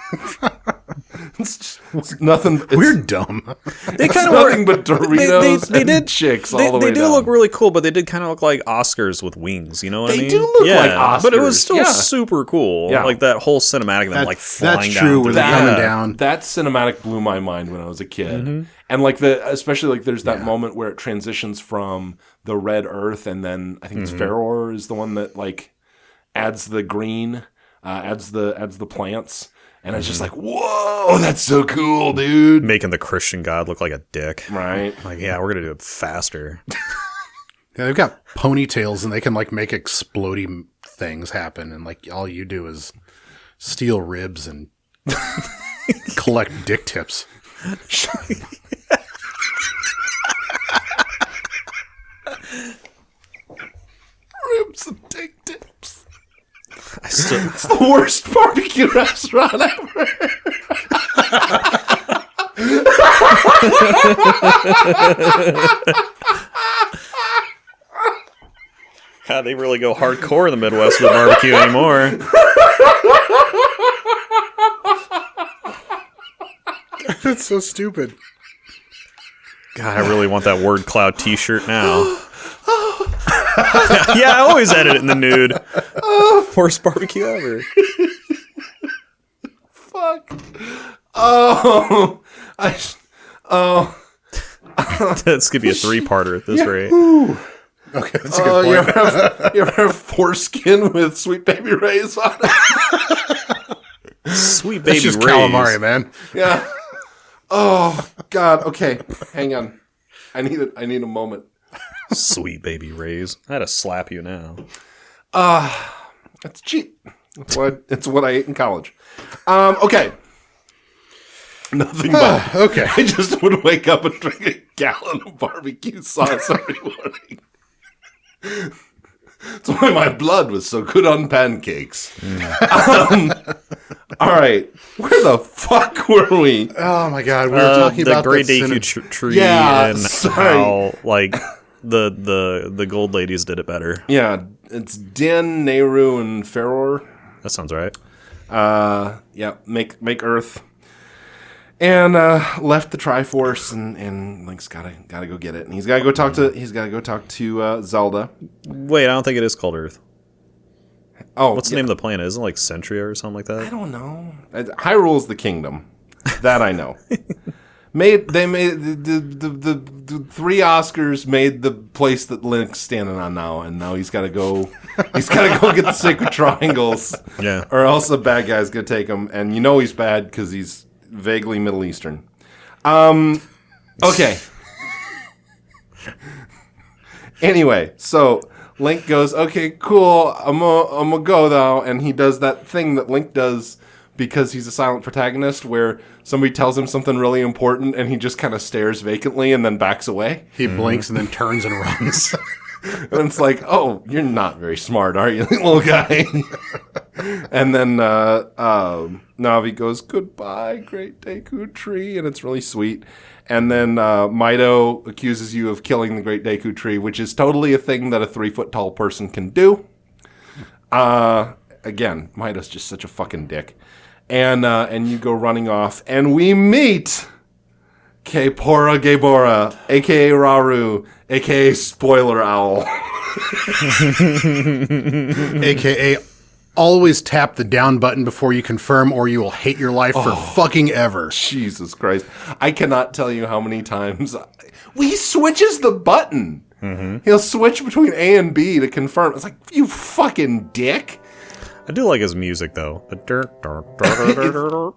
It's nothing. We're dumb. They It's kind of nothing but Doritos and chicks all the way They do down. look really cool, but they did kind of look like Oscars with wings. You know what I They mean? do look like Oscars. But it was still Yeah. super cool. Yeah. Like that whole cinematic of them like flying that's down. true, where through they're the- coming down. That cinematic blew my mind when I was a kid. And like especially like there's that moment where it transitions from the red earth and then I think it's Ferror is the one that like adds the green, adds the plants. And it's just like, whoa, that's so cool, dude. Making the Christian god look like a dick. Right. Like, yeah, we're gonna do it faster. Yeah, they've got ponytails and they can like make exploding things happen, and like all you do is steal ribs and collect dick tips. Ribs and dick tips. Still, It's the worst barbecue restaurant ever. God, they really go hardcore in the Midwest with barbecue anymore. That's so stupid. God, I really want that word cloud T-shirt now. Yeah, I always edit it in the nude. Worst barbecue ever. Fuck. Oh. This could be a 3-parter at this rate. Okay, that's a good point. You ever have foreskin with Sweet Baby Ray's on it? Sweet That's baby just Ray's. calamari, man. Yeah. Oh God. Okay. Hang on. I need a moment. Sweet baby Ray's. I had to slap you now. It's cheap. It's what I ate in college. Okay. Nothing but Okay. I just would wake up and drink a gallon of barbecue sauce every morning. That's why my blood was so good on pancakes. All right. Where the fuck were we? Oh my god, we were talking the about Great that Deku Tree Yeah, and sorry. how, like, The gold ladies did it better. Yeah, it's Din, Nehru, and Feror. That sounds right. Yeah, make Earth. And left the Triforce, and Link's gotta go get it, and he's gotta go talk to Zelda. Wait, I don't think it is called Earth. Oh, What's the name of the planet? Isn't it like Centria or something like I that? don't know. Hyrule's the kingdom. That I know. They made the 3 Oscars made the place that Link's standing on now, and now he's got to go. He's got to go get the sacred triangles. Yeah. Or else the bad guy's gonna take him, and you know he's bad because he's vaguely Middle Eastern. Okay. Anyway, so Link goes, okay, cool, I'm gonna go though, and he does that thing that Link does because he's a silent protagonist, where somebody tells him something really important, and he just kind of stares vacantly and then backs away. He blinks and then turns and runs. And it's like, oh, you're not very smart, are you, little guy? And then Navi goes, goodbye, Great Deku Tree, and it's really sweet. And then Mido accuses you of killing the Great Deku Tree, which is totally a thing that a 3-foot-tall person can do. Again, Mido's just such a fucking dick. And you go running off, and we meet Kepora Gebora, a.k.a. Raru, a.k.a. Spoiler Owl. AKA, always tap the down button before you confirm, or you will hate your life for fucking ever. Jesus Christ. I cannot tell you how many times he switches the button. Mm-hmm. He'll switch between A and B to confirm. It's like, you fucking dick. I do like his music though. It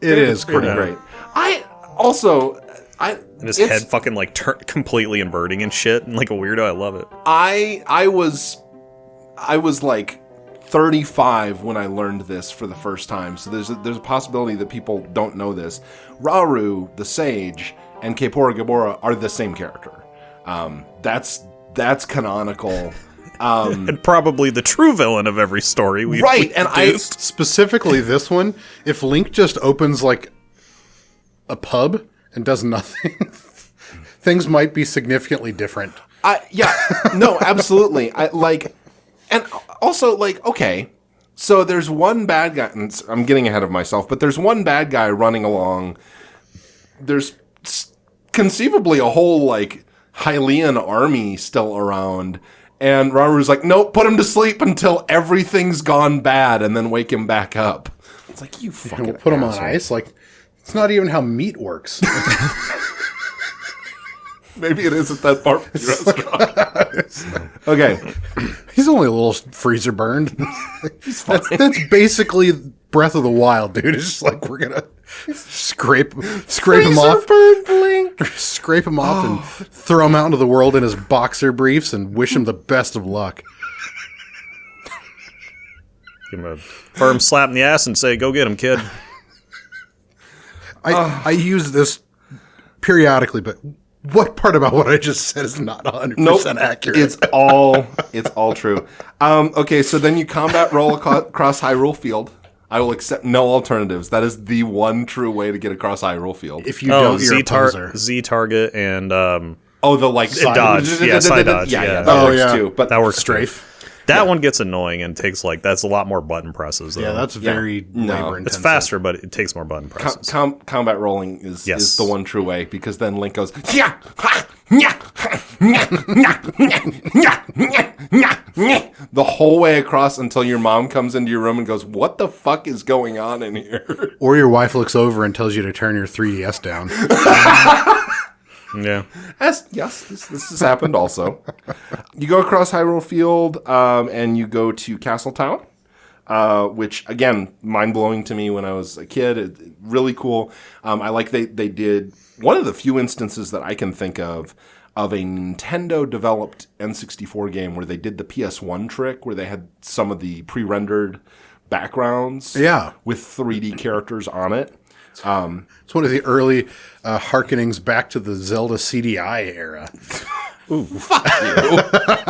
is pretty great. And his head fucking like completely inverting and shit, and like a weirdo. I love it. I was like 35 when I learned this for the first time. So there's a possibility that people don't know this. Raru, the sage, and Kepora Gebora are the same character. That's canonical. And probably the true villain of every story we've and produced. Specifically this one, if Link just opens like a pub and does nothing, things might be significantly different. No, absolutely. And also, like, okay, so there's one bad guy, and I'm getting ahead of myself, but there's one bad guy running along. There's conceivably a whole, like, Hylian army still around, and Raru's like, nope, put him to sleep until everything's gone bad, and then wake him back up. It's like, you fucking We'll put him on asshole. ice? Like, it's not even how meat works. Maybe it is at that barbecue restaurant. Okay. He's only a little freezer burned. That's basically Breath of the Wild, dude. It's just like, we're gonna scrape him off. Burned Link. Scrape him off and throw him out into the world in his boxer briefs and wish him the best of luck. Give him a firm slap in the ass and say, "Go get him, kid." I use this periodically, but what part about what I just said is not 100% accurate? It's all true. Okay, so then you combat roll across Hyrule Field. I will accept no alternatives. That is the one true way to get across Hyrule Field. If you don't, you're a poser. Z target and the like side dodge. Yeah, side dodge. Yeah, that works too. But that works strafe. That one gets annoying and takes that's a lot more button presses. Though. Yeah, that's very labor intensive. It's faster, but it takes more button presses. Combat rolling is the one true way, because then Link goes yeah, the whole way across until your mom comes into your room and goes, "What the fuck is going on in here?" Or your wife looks over and tells you to turn your 3DS down. Yeah. Yes, this has happened also. You go across Hyrule Field, and you go to Castle Town, which, again, mind-blowing to me when I was a kid. Really cool. I like they did one of the few instances that I can think of a Nintendo-developed N64 game where they did the PS1 trick, where they had some of the pre-rendered backgrounds with 3D characters on it. It's one of the early hearkenings back to the Zelda CDI era. Ooh, fuck you.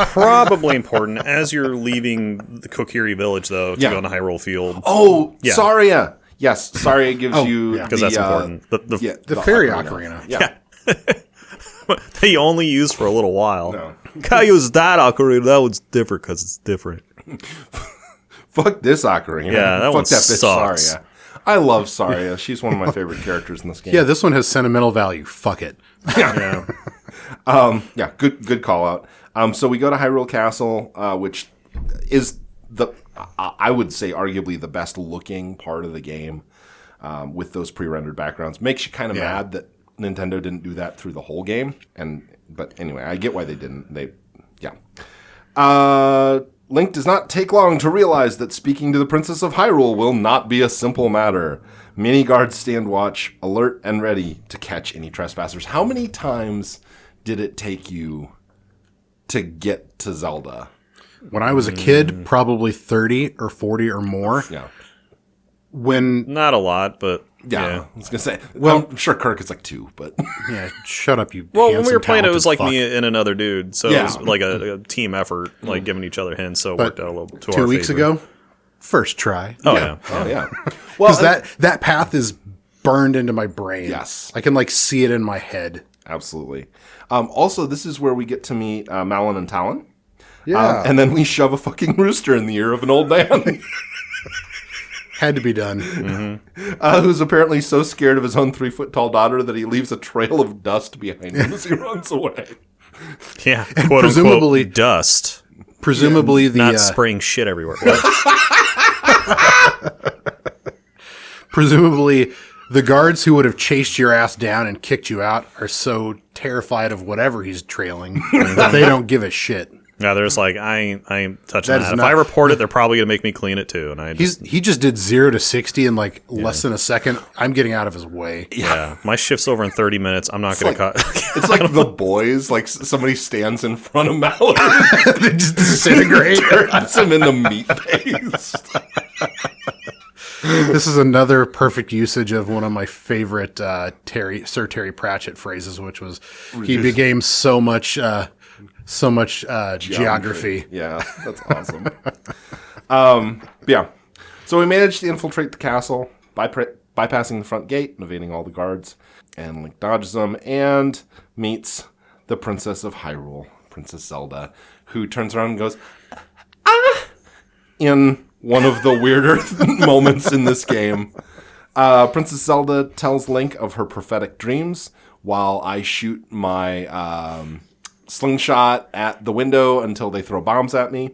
Probably important as you're leaving the Kokiri village, though, to go on the Hyrule Field. Oh, yeah. Saria. Yes, Saria gives you because that's important. The fairy ocarina. Yeah. That you only use for a little while. No. Can't use that ocarina. That one's different because it's different. Fuck this ocarina. Yeah, that Fuck one that bitch sucks. Saria. I love Saria. She's one of my favorite characters in this game. Yeah, this one has sentimental value. Fuck it. Yeah. Good call out. So we go to Hyrule Castle, which is I would say arguably the best looking part of the game, with those pre-rendered backgrounds. Makes you kind of mad that Nintendo didn't do that through the whole game. But anyway, I get why they didn't. Link does not take long to realize that speaking to the Princess of Hyrule will not be a simple matter. Many guards stand watch, alert and ready to catch any trespassers. How many times did it take you to get to Zelda? When I was a kid, probably 30 or 40 or more. Yeah. Not a lot, but Yeah, I was going to say. Well, I'm sure Kirk is like 2, but... Yeah, shut up, you well, when we handsome, were playing, it was like talented me and another dude, so Yeah. it was like a team effort, like giving each other hints, so it fuck. worked out a little to But 2 our weeks favor. ago, first try. Oh, yeah. Oh, yeah. Well, Because that path is burned into my brain. Yes. I can, like, see it in my head. absolutely. Also, this is where we get to meet Malon and Talon. Yeah. And then we shove a fucking rooster in the ear of an old man. Had to be done. Who's apparently so scared of his own 3-foot-tall daughter that he leaves a trail of dust behind him as he runs away. Yeah, quote presumably- unquote dust, Presumably the... not spraying shit everywhere. What? Presumably, the guards who would have chased your ass down and kicked you out are so terrified of whatever he's trailing that they don't give a shit. Yeah, there's like, I ain't touching That is that. If not- I report it, they're probably going to make me clean it too. And I just, He just did 0 to 60 in like less than a second. I'm getting out of his way. yeah, my shift's over in 30 minutes. I'm not going to cut. It's like The Boys, like somebody stands in front of Malon They just disintegrate. turns him into meat paste. This is another perfect usage of one of my favorite Sir Terry Pratchett phrases, which was he became so much geography. Yeah, that's awesome. Yeah. So we managed to infiltrate the castle bypassing the front gate and evading all the guards. And Link dodges them and meets the Princess of Hyrule, Princess Zelda, who turns around and goes, "Ah!" in one of the weirder moments in this game. Princess Zelda tells Link of her prophetic dreams while I shoot my slingshot at the window until they throw bombs at me,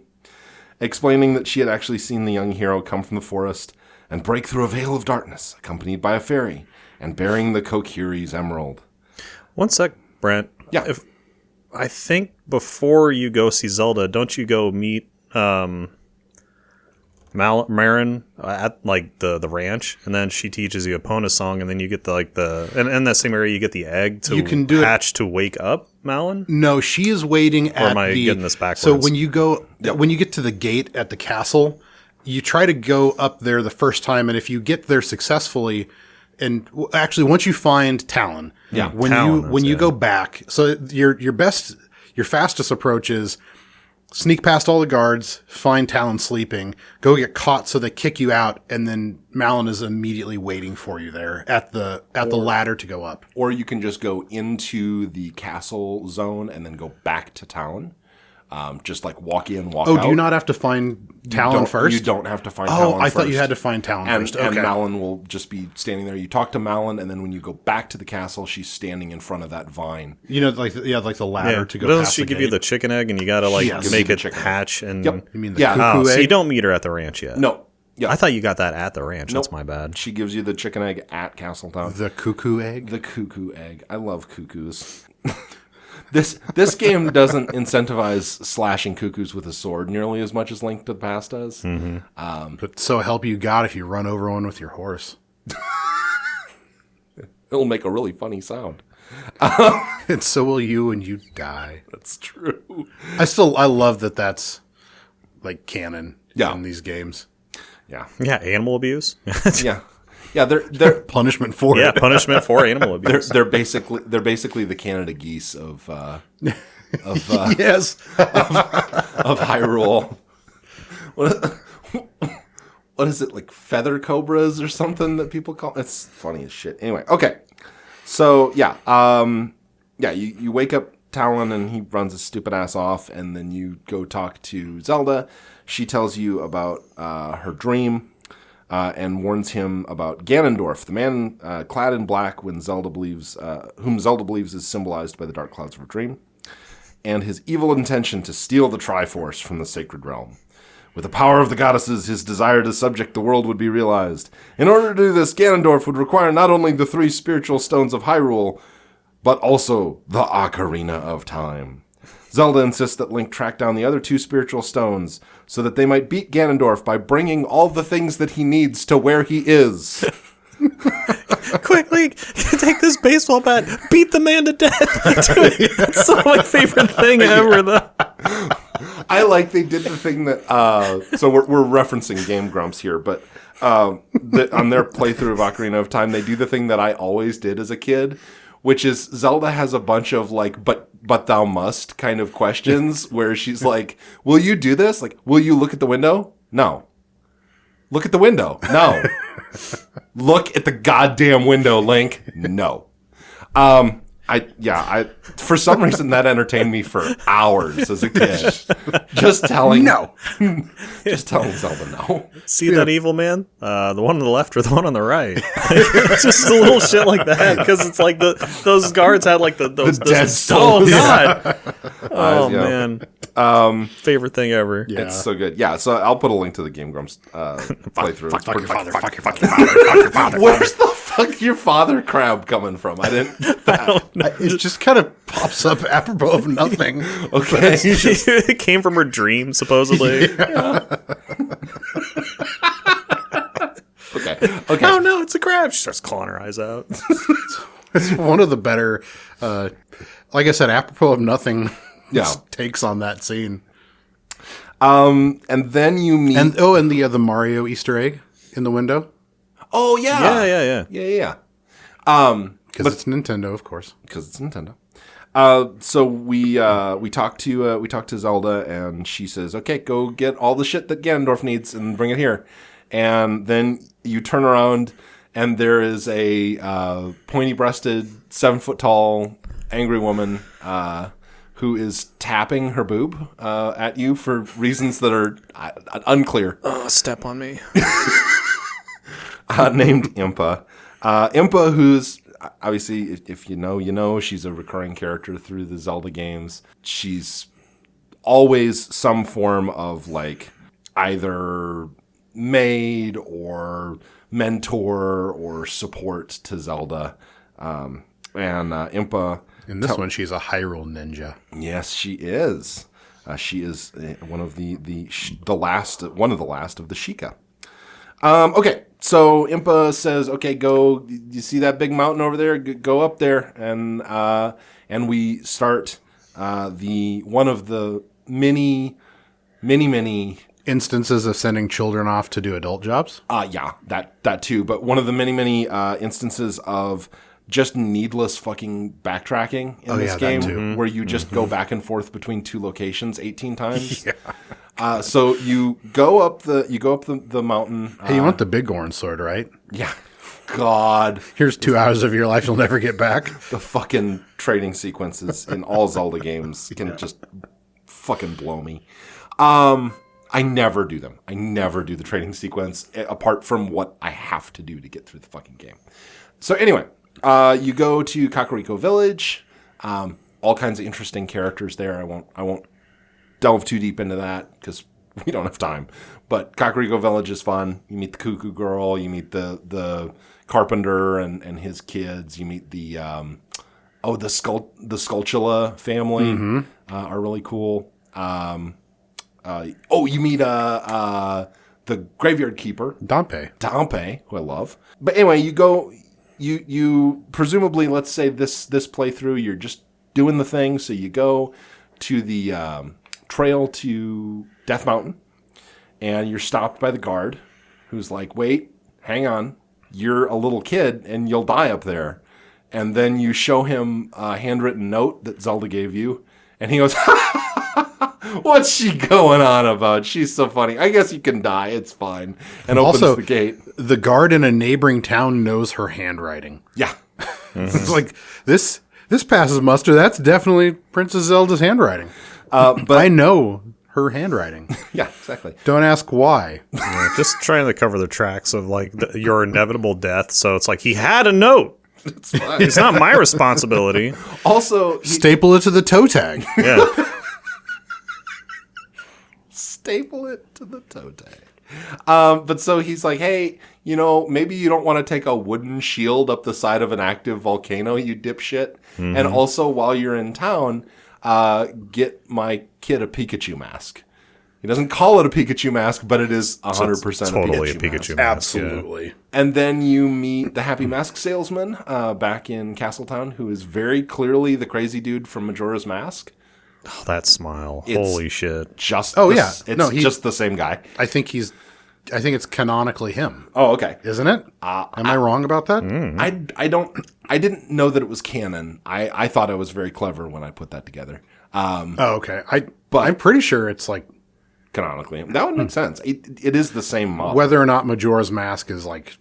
explaining that she had actually seen the young hero come from the forest and break through a veil of darkness, accompanied by a fairy, and bearing the Kokiri's emerald. One sec, Brent. Yeah. I think before you go see Zelda, don't you go meet Marin at like the ranch, and then she teaches you Epona song, and then you get and in that same area you get the egg to You can do it- hatch to wake up Malon. No, she is waiting at am I the... getting this backwards? So when you get to the gate at the castle, you try to go up there the first time, and if you get there successfully, and actually once you find Talon, when you go back, so your fastest approach is sneak past all the guards, find Talon sleeping, go get caught so they kick you out, and then Malon is immediately waiting for you there at the ladder to go up. Or you can just go into the castle zone and then go back to town. Just like walk in, walk out. Oh, do you not have to find Talon first? You don't have to find Talon first. I thought you had to find Talon first. And Okay. Malon will just be standing there. You talk to Malon, and then when you go back to the castle, she's standing in front of that vine. You know, like the ladder to go Doesn't past she the give gate? you the chicken egg, and you gotta Yes. make The it chicken egg. hatch? And Yep. You mean the Yeah. cuckoo so egg? you don't meet her at the ranch yet. No. Yeah. I thought you got that at the ranch. That's Nope. my bad. She gives you the chicken egg at Castletown. The cuckoo egg? The cuckoo egg. I love cuckoos. This game doesn't incentivize slashing cuckoos with a sword nearly as much as Link to the Past does. But so help you God if you run over one with your horse. It'll make a really funny sound. And so will you when you die. That's true. I love that that's like canon Yeah. in these games. Yeah. Yeah, animal abuse. Yeah. Yeah, they're Punishment for Yeah, it. punishment for animal abuse. they're basically the Canada geese of Yes. of Hyrule. What is it, like feather cobras or something that people call? It's funny as shit. Anyway, okay. So yeah, you wake up Talon, and he runs his stupid ass off, and then you go talk to Zelda. She tells you about her dream and warns him about Ganondorf, the man clad in black whom Zelda believes is symbolized by the dark clouds of her dream, and his evil intention to steal the Triforce from the sacred realm. With the power of the goddesses, his desire to subject the world would be realized. In order to do this, Ganondorf would require not only the 3 spiritual stones of Hyrule, but also the Ocarina of Time. Zelda insists that Link track down the other 2 spiritual stones so that they might beat Ganondorf by bringing all the things that he needs to where he is. Quick, Link, take this baseball bat, beat the man to death. That's so my favorite thing ever, though. I like they did the thing that, so we're referencing Game Grumps here, but on their playthrough of Ocarina of Time, they do the thing that I always did as a kid, which is Zelda has a bunch of like, but thou must kind of questions where she's like, will you do this? Like, will you look at the window? No. Look at the window. No. Look at the goddamn window, Link. No. For some reason that entertained me for hours as a kid. Just telling Zelda no. See that evil man? The one on the left or the one on the right? Just a little shit like that, because it's like those guards had like those dead souls. Oh god. Oh Yeah. man. Favorite thing ever. Yeah. It's so good. Yeah, so I'll put a link to the Game Grumps playthrough. Fuck your father. Fuck your fucking father. Fuck your father. Where's the fuck your father crab coming from? I didn't get that. It just kind of pops up apropos of nothing. Okay. It came from her dream, supposedly. Okay. Oh no, it's a crab. She starts clawing her eyes out. It's one of the better, like I said, apropos of nothing takes on that scene. And then you meet... And the Mario Easter egg in the window. Oh, yeah. Yeah. Because it's Nintendo, of course. Because it's Nintendo. So we talk to Zelda, and she says, "Okay, go get all the shit that Ganondorf needs and bring it here." And then you turn around, and there is a pointy-breasted, 7-foot-tall, angry woman who is tapping her boob at you for reasons that are unclear. Oh, step on me. Named Impa. Impa, who's obviously, if you know, she's a recurring character through the Zelda games. She's always some form of like either maid or mentor or support to Zelda. And Impa. In this one, she's a Hyrule ninja. Yes, she is. She is one of the last of the Sheikah. Okay, so Impa says, "Okay, go. You see that big mountain over there? Go up there." And we start one of the many Instances of sending children off to do adult jobs? Yeah, that too. But one of the many instances of just needless fucking backtracking in this game, where you just go back and forth between 2 locations 18 times. Yeah. So you go up the mountain. Hey, you want the Bighorn sword, right? Yeah. God. Here's 2 hours of your life you'll never get back. The fucking trading sequences in all Zelda games can just fucking blow me. I never do them. I never do the trading sequence apart from what I have to do to get through the fucking game. So anyway, you go to Kakariko Village. All kinds of interesting characters there. I won't delve too deep into that because we don't have time. But Kakariko Village is fun. You meet the Cuckoo Girl. You meet the carpenter and his kids. You meet the Skulltula family are really cool. You meet the graveyard keeper, Dompe, who I love. But anyway, you go. You presumably, let's say this playthrough, you're just doing the thing. So you go to the trail to Death Mountain, and you're stopped by the guard, who's like, "Wait, hang on, you're a little kid, and you'll die up there." And then you show him a handwritten note that Zelda gave you, and he goes, "What's she going on about? She's so funny. I guess you can die. It's fine." And opens also, the gate. The guard in a neighboring town knows her handwriting. Yeah. It's like this This passes muster. That's definitely Princess Zelda's handwriting. But I know her handwriting. yeah, exactly. Don't ask why. Yeah, just trying to cover the tracks of like your inevitable death. So it's like he had a note. It's not my responsibility. Also, Staple it to the toe tag. Yeah. staple it to the toe tag. But so he's like, hey, maybe you don't want to take a wooden shield up the side of an active volcano, you dipshit. Mm-hmm. And also, while you're in town, get my kid a Pikachu mask. He doesn't call it a Pikachu mask, but it is 100% totally a Pikachu mask. mask. Absolutely. And then you meet the Happy Mask salesman back in Castletown, who is very clearly the crazy dude from Majora's Mask. Oh, that smile. It's Holy shit. Just yeah. It's just the same guy. I think it's canonically him. Oh, okay. Isn't it? Am I wrong about that? I didn't know that it was canon. I thought I was very clever when I put that together. Okay. I'm pretty sure it's like Canonically, that would make sense. It is the same model. whether or not Majora's Mask is like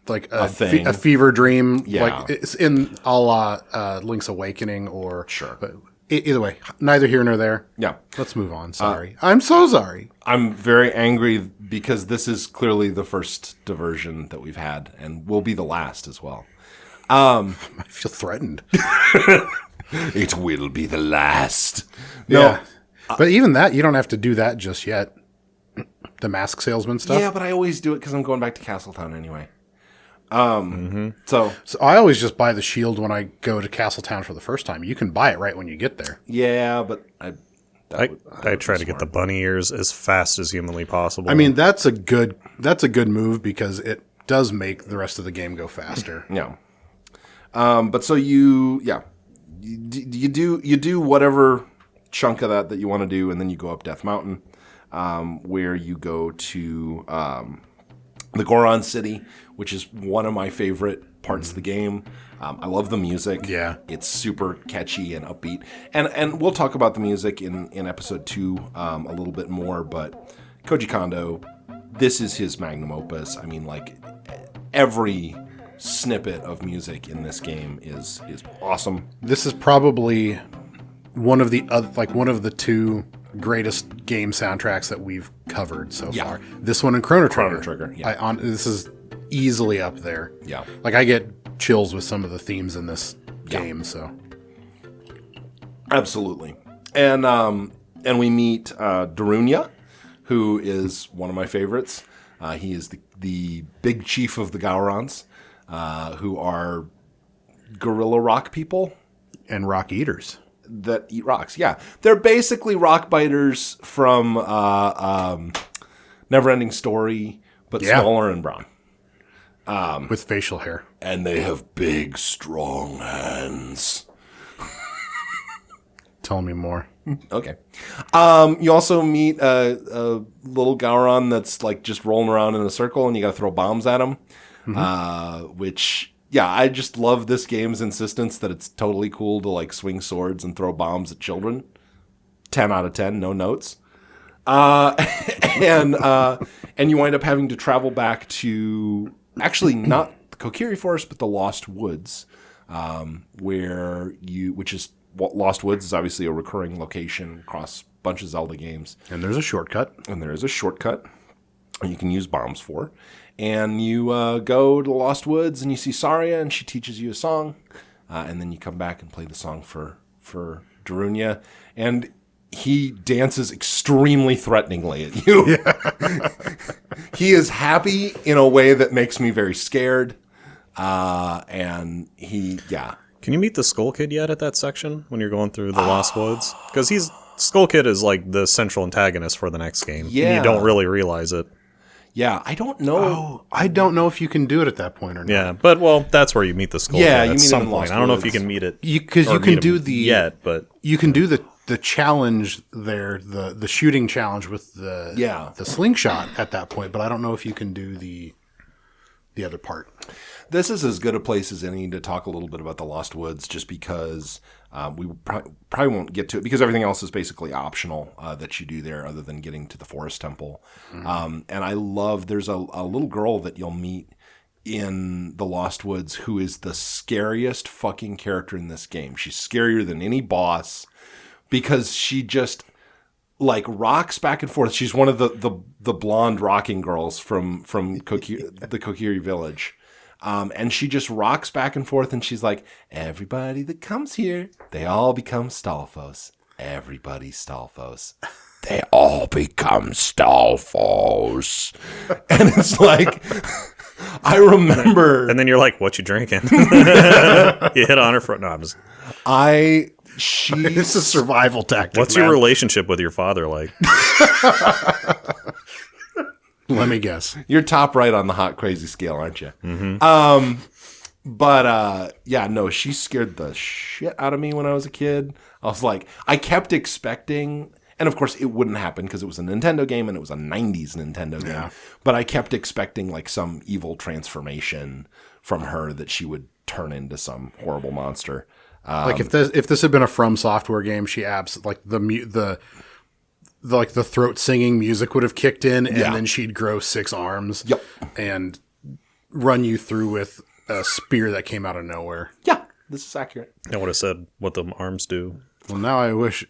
a thing. a fever dream. Yeah. Like it's in a la Link's Awakening or Sure. But either way, neither here nor there. Yeah. Let's move on. Sorry. I'm so sorry. I'm very angry because this is clearly the first diversion that we've had and will be the last as well. I feel threatened. It will be the last. Yeah. But even that, you don't have to do that just yet. The mask salesman stuff. Yeah, but I always do it because I'm going back to Castletown anyway. So So I always just buy the shield when I go to Castletown for the first time. You can buy it right when you get there. yeah, but I try to get the bunny ears as fast as humanly possible. I mean, that's a good move because it does make the rest of the game go faster. yeah. But so you do whatever chunk of that you want to do, and then you go up Death Mountain, where you go to the Goron City, which is one of my favorite parts of the game. I love the music. Yeah. It's super catchy and upbeat. And we'll talk about the music in episode 2 a little bit more, but Koji Kondo, this is his magnum opus. I mean, like, every snippet of music in this game is awesome. This is probably one of the two greatest game soundtracks that we've covered so Yeah. far. This one and Chrono Trigger. Trigger, yeah. This is easily up there. Yeah. Like I get chills with some of the themes in this game. So Absolutely. And we meet Darunia, who is one of my favorites. He is the big chief of the Gaurons, who are gorilla rock people and rock eaters. that eat rocks. Yeah. They're basically rock biters from Neverending Story, but Yeah. smaller and brown. With facial hair. And they have big, strong hands. Tell me more. Okay. You also meet a little Gowron that's like just rolling around in a circle, and you got to throw bombs at him. Which, yeah, I just love this game's insistence that it's totally cool to like swing swords and throw bombs at children. 10 out of 10, no notes. And you wind up having to travel back to actually not the Kokiri Forest, but the Lost Woods, Lost Woods is obviously a recurring location across a bunch of Zelda games. And there's a shortcut. And there is a shortcut you can use bombs for. And you go to the Lost Woods and you see Saria and she teaches you a song. And then you come back and play the song for Darunia. And he dances extremely threateningly at you. Yeah. He is happy in a way that makes me very scared. And Can you meet the Skull Kid yet at that section when you're going through the Lost Woods? Because Skull Kid is like the central antagonist for the next game. Yeah. And you don't really realize it. Yeah, I don't know. Oh, I don't know if you can do it at that point or not. Yeah, but that's where you meet the Skull Yeah, Kid you at meet him some in point. Lost I don't know if Woods. you can meet it. Because or you can meet do him the yet, but you can do the challenge there, the shooting challenge with the slingshot at that point, but I don't know if you can do the other part. This is as good a place as any to talk a little bit about the Lost Woods, just because we probably won't get to it, because everything else is basically optional that you do there other than getting to the Forest Temple. And I love, there's a little girl that you'll meet in the Lost Woods who is the scariest fucking character in this game. She's scarier than any boss because she just like rocks back and forth. She's one of the blonde rocking girls from the Kokiri village. And she just rocks back and forth and she's like, everybody that comes here, they all become Stalfos. Everybody's Stalfos. They all become Stalfos. And it's like, I remember. And then you're like, what you drinking? You hit on her front. No, I'm just. It's a survival tactic. What's your relationship with your father like? Let me guess. You're top right on the hot crazy scale, aren't you? Mm-hmm. No, she scared the shit out of me when I was a kid. I was like, I kept expecting, and of course it wouldn't happen because it was a Nintendo game and it was a 90s Nintendo game. Yeah. But I kept expecting like some evil transformation from her that she would turn into some horrible monster. Like if this had been a From Software game, she like the throat singing music would have kicked in, and then she'd grow 6 arms. Yep. And run you through with a spear that came out of nowhere. Yeah, this is accurate. I would have said what the arms do. Well, now I wish.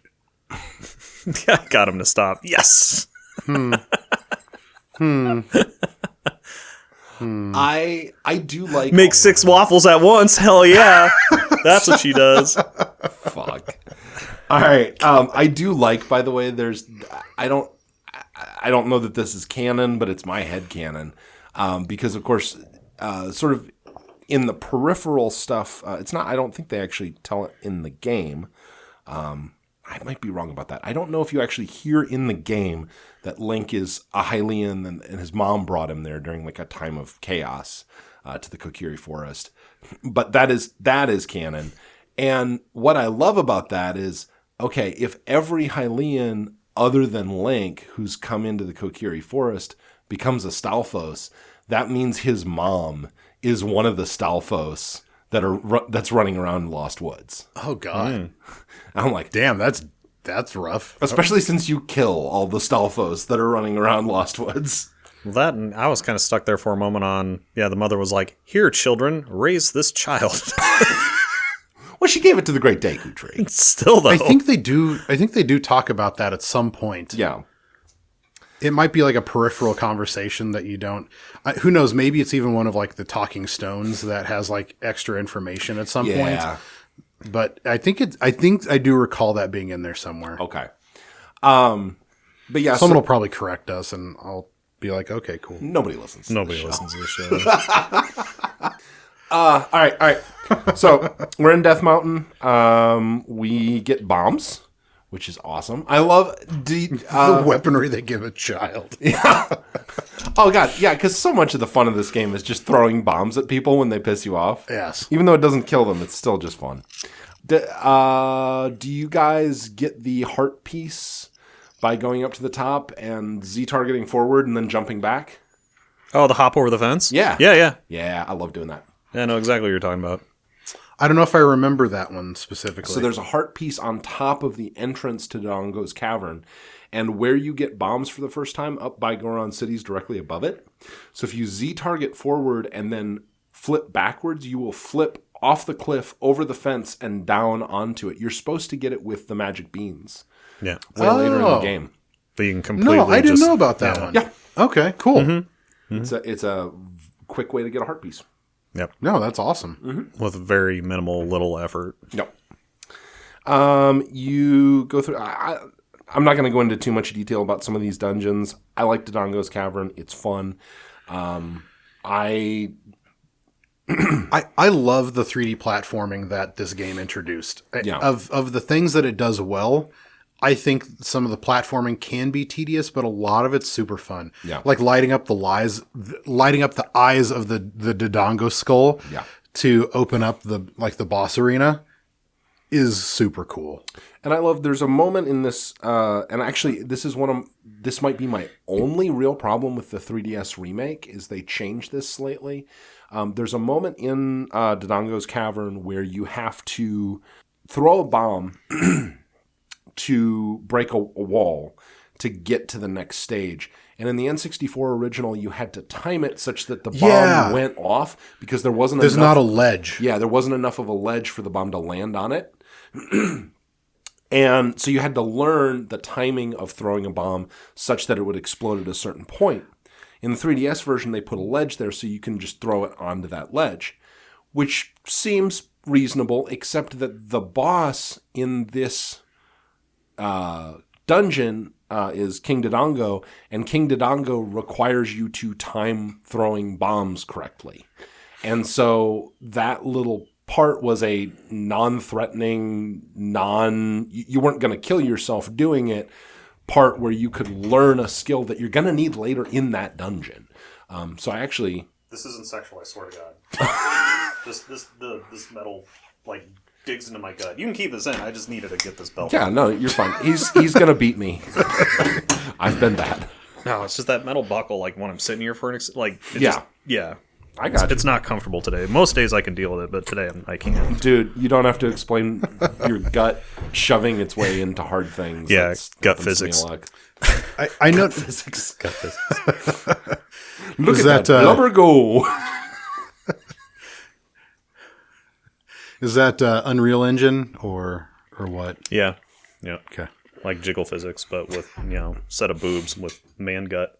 I got him to stop. Yes. I do like make 6 waffles at once. Hell yeah, that's what she does. Fuck. All right. I do like. By the way, I don't know that this is canon, but it's my head canon because of course, sort of in the peripheral stuff, it's not. I don't think they actually tell it in the game. I might be wrong about that. I don't know if you actually hear in the game that Link is a Hylian and his mom brought him there during like a time of chaos to the Kokiri forest. But that is canon. And what I love about that is, okay, if every Hylian other than Link who's come into the Kokiri forest becomes a Stalfos, that means his mom is one of the Stalfos that's running around Lost Woods. Oh God! I'm like, damn, that's rough. Especially since you kill all the Stalfos that are running around Lost Woods. Well, that and I was kind of stuck there for a moment on. Yeah, the mother was like, "Here, children, raise this child." Well, she gave it to the Great Deku Tree. Still, though, I think they do talk about that at some point. Yeah. It might be like a peripheral conversation that you don't. Who knows? Maybe it's even one of like the Talking Stones that has like extra information at some point. But I think I do recall that being in there somewhere. Okay. But yeah, someone will probably correct us, and I'll be like, okay, cool. Nobody listens. Nobody listens to the show. All right. So we're in Death Mountain. We get bombs, which is awesome. I love the weaponry they give a child. Yeah. Oh God, yeah. Because so much of the fun of this game is just throwing bombs at people when they piss you off. Yes. Even though it doesn't kill them, it's still just fun. Do you guys get the heart piece by going up to the top and Z-targeting forward and then jumping back? Oh, the hop over the fence? Yeah. Yeah, I love doing that. Yeah, I know exactly what you're talking about. I don't know if I remember that one specifically. So there's a heart piece on top of the entrance to Dodongo's cavern, and where you get bombs for the first time, up by Goron City's directly above it. So if you Z-target forward and then flip backwards, you will flip off the cliff, over the fence, and down onto it. You're supposed to get it with the magic beans. Yeah. Way later in the game. But you can completely No, I didn't know about that one. Yeah. Okay, cool. Mm-hmm. It's a quick way to get a heart piece. Yep. No, that's awesome. Mm-hmm. With very minimal little effort. Yep. You go through... I'm not going to go into too much detail about some of these dungeons. I like Dodongo's Cavern. It's fun. I love the 3D platforming that this game introduced. Yeah. Of the things that it does well, I think some of the platforming can be tedious, but a lot of it's super fun. Yeah. Like lighting up the eyes of the Dodongo skull to open up the boss arena is super cool. And I love, there's a moment in this, and actually this might be my only real problem with the 3DS remake, is they changed this slightly. There's a moment in Dodongo's Cavern where you have to throw a bomb to break a wall. to get to the next stage. And in the N64 original, you had to time it such that the bomb Yeah. went off because there wasn't There's enough. not a ledge. Yeah, there wasn't enough of a ledge for the bomb to land on it. And so you had to learn the timing of throwing a bomb such that it would explode at a certain point. In the 3DS version, they put a ledge there so you can just throw it onto that ledge, which seems reasonable, except that the boss in this dungeon is King Dodongo, and King Dodongo requires you to time throwing bombs correctly. And so that little part was a non-threatening, you weren't going to kill yourself doing it, part where you could learn a skill that you're going to need later in that dungeon. So I actually... This isn't sexual, I swear to God. this metal, like, digs into my gut. You can keep this in, I just needed to get this belt. Yeah, no, you're fine. He's going to beat me. I've been bad. No, it's just that metal buckle, like, when I'm sitting here for Yeah. I got It's not comfortable today. Most days I can deal with it, but today I can't. Dude, you don't have to explain your gut shoving its way into hard things. Yeah, That's gut happens to me physics. a lot. I know. Physics. Gut physics. Look Is at that that, blubber go. Is that Unreal Engine or what? Yeah. Yeah. Okay. Like jiggle physics, but with, set of boobs with man gut.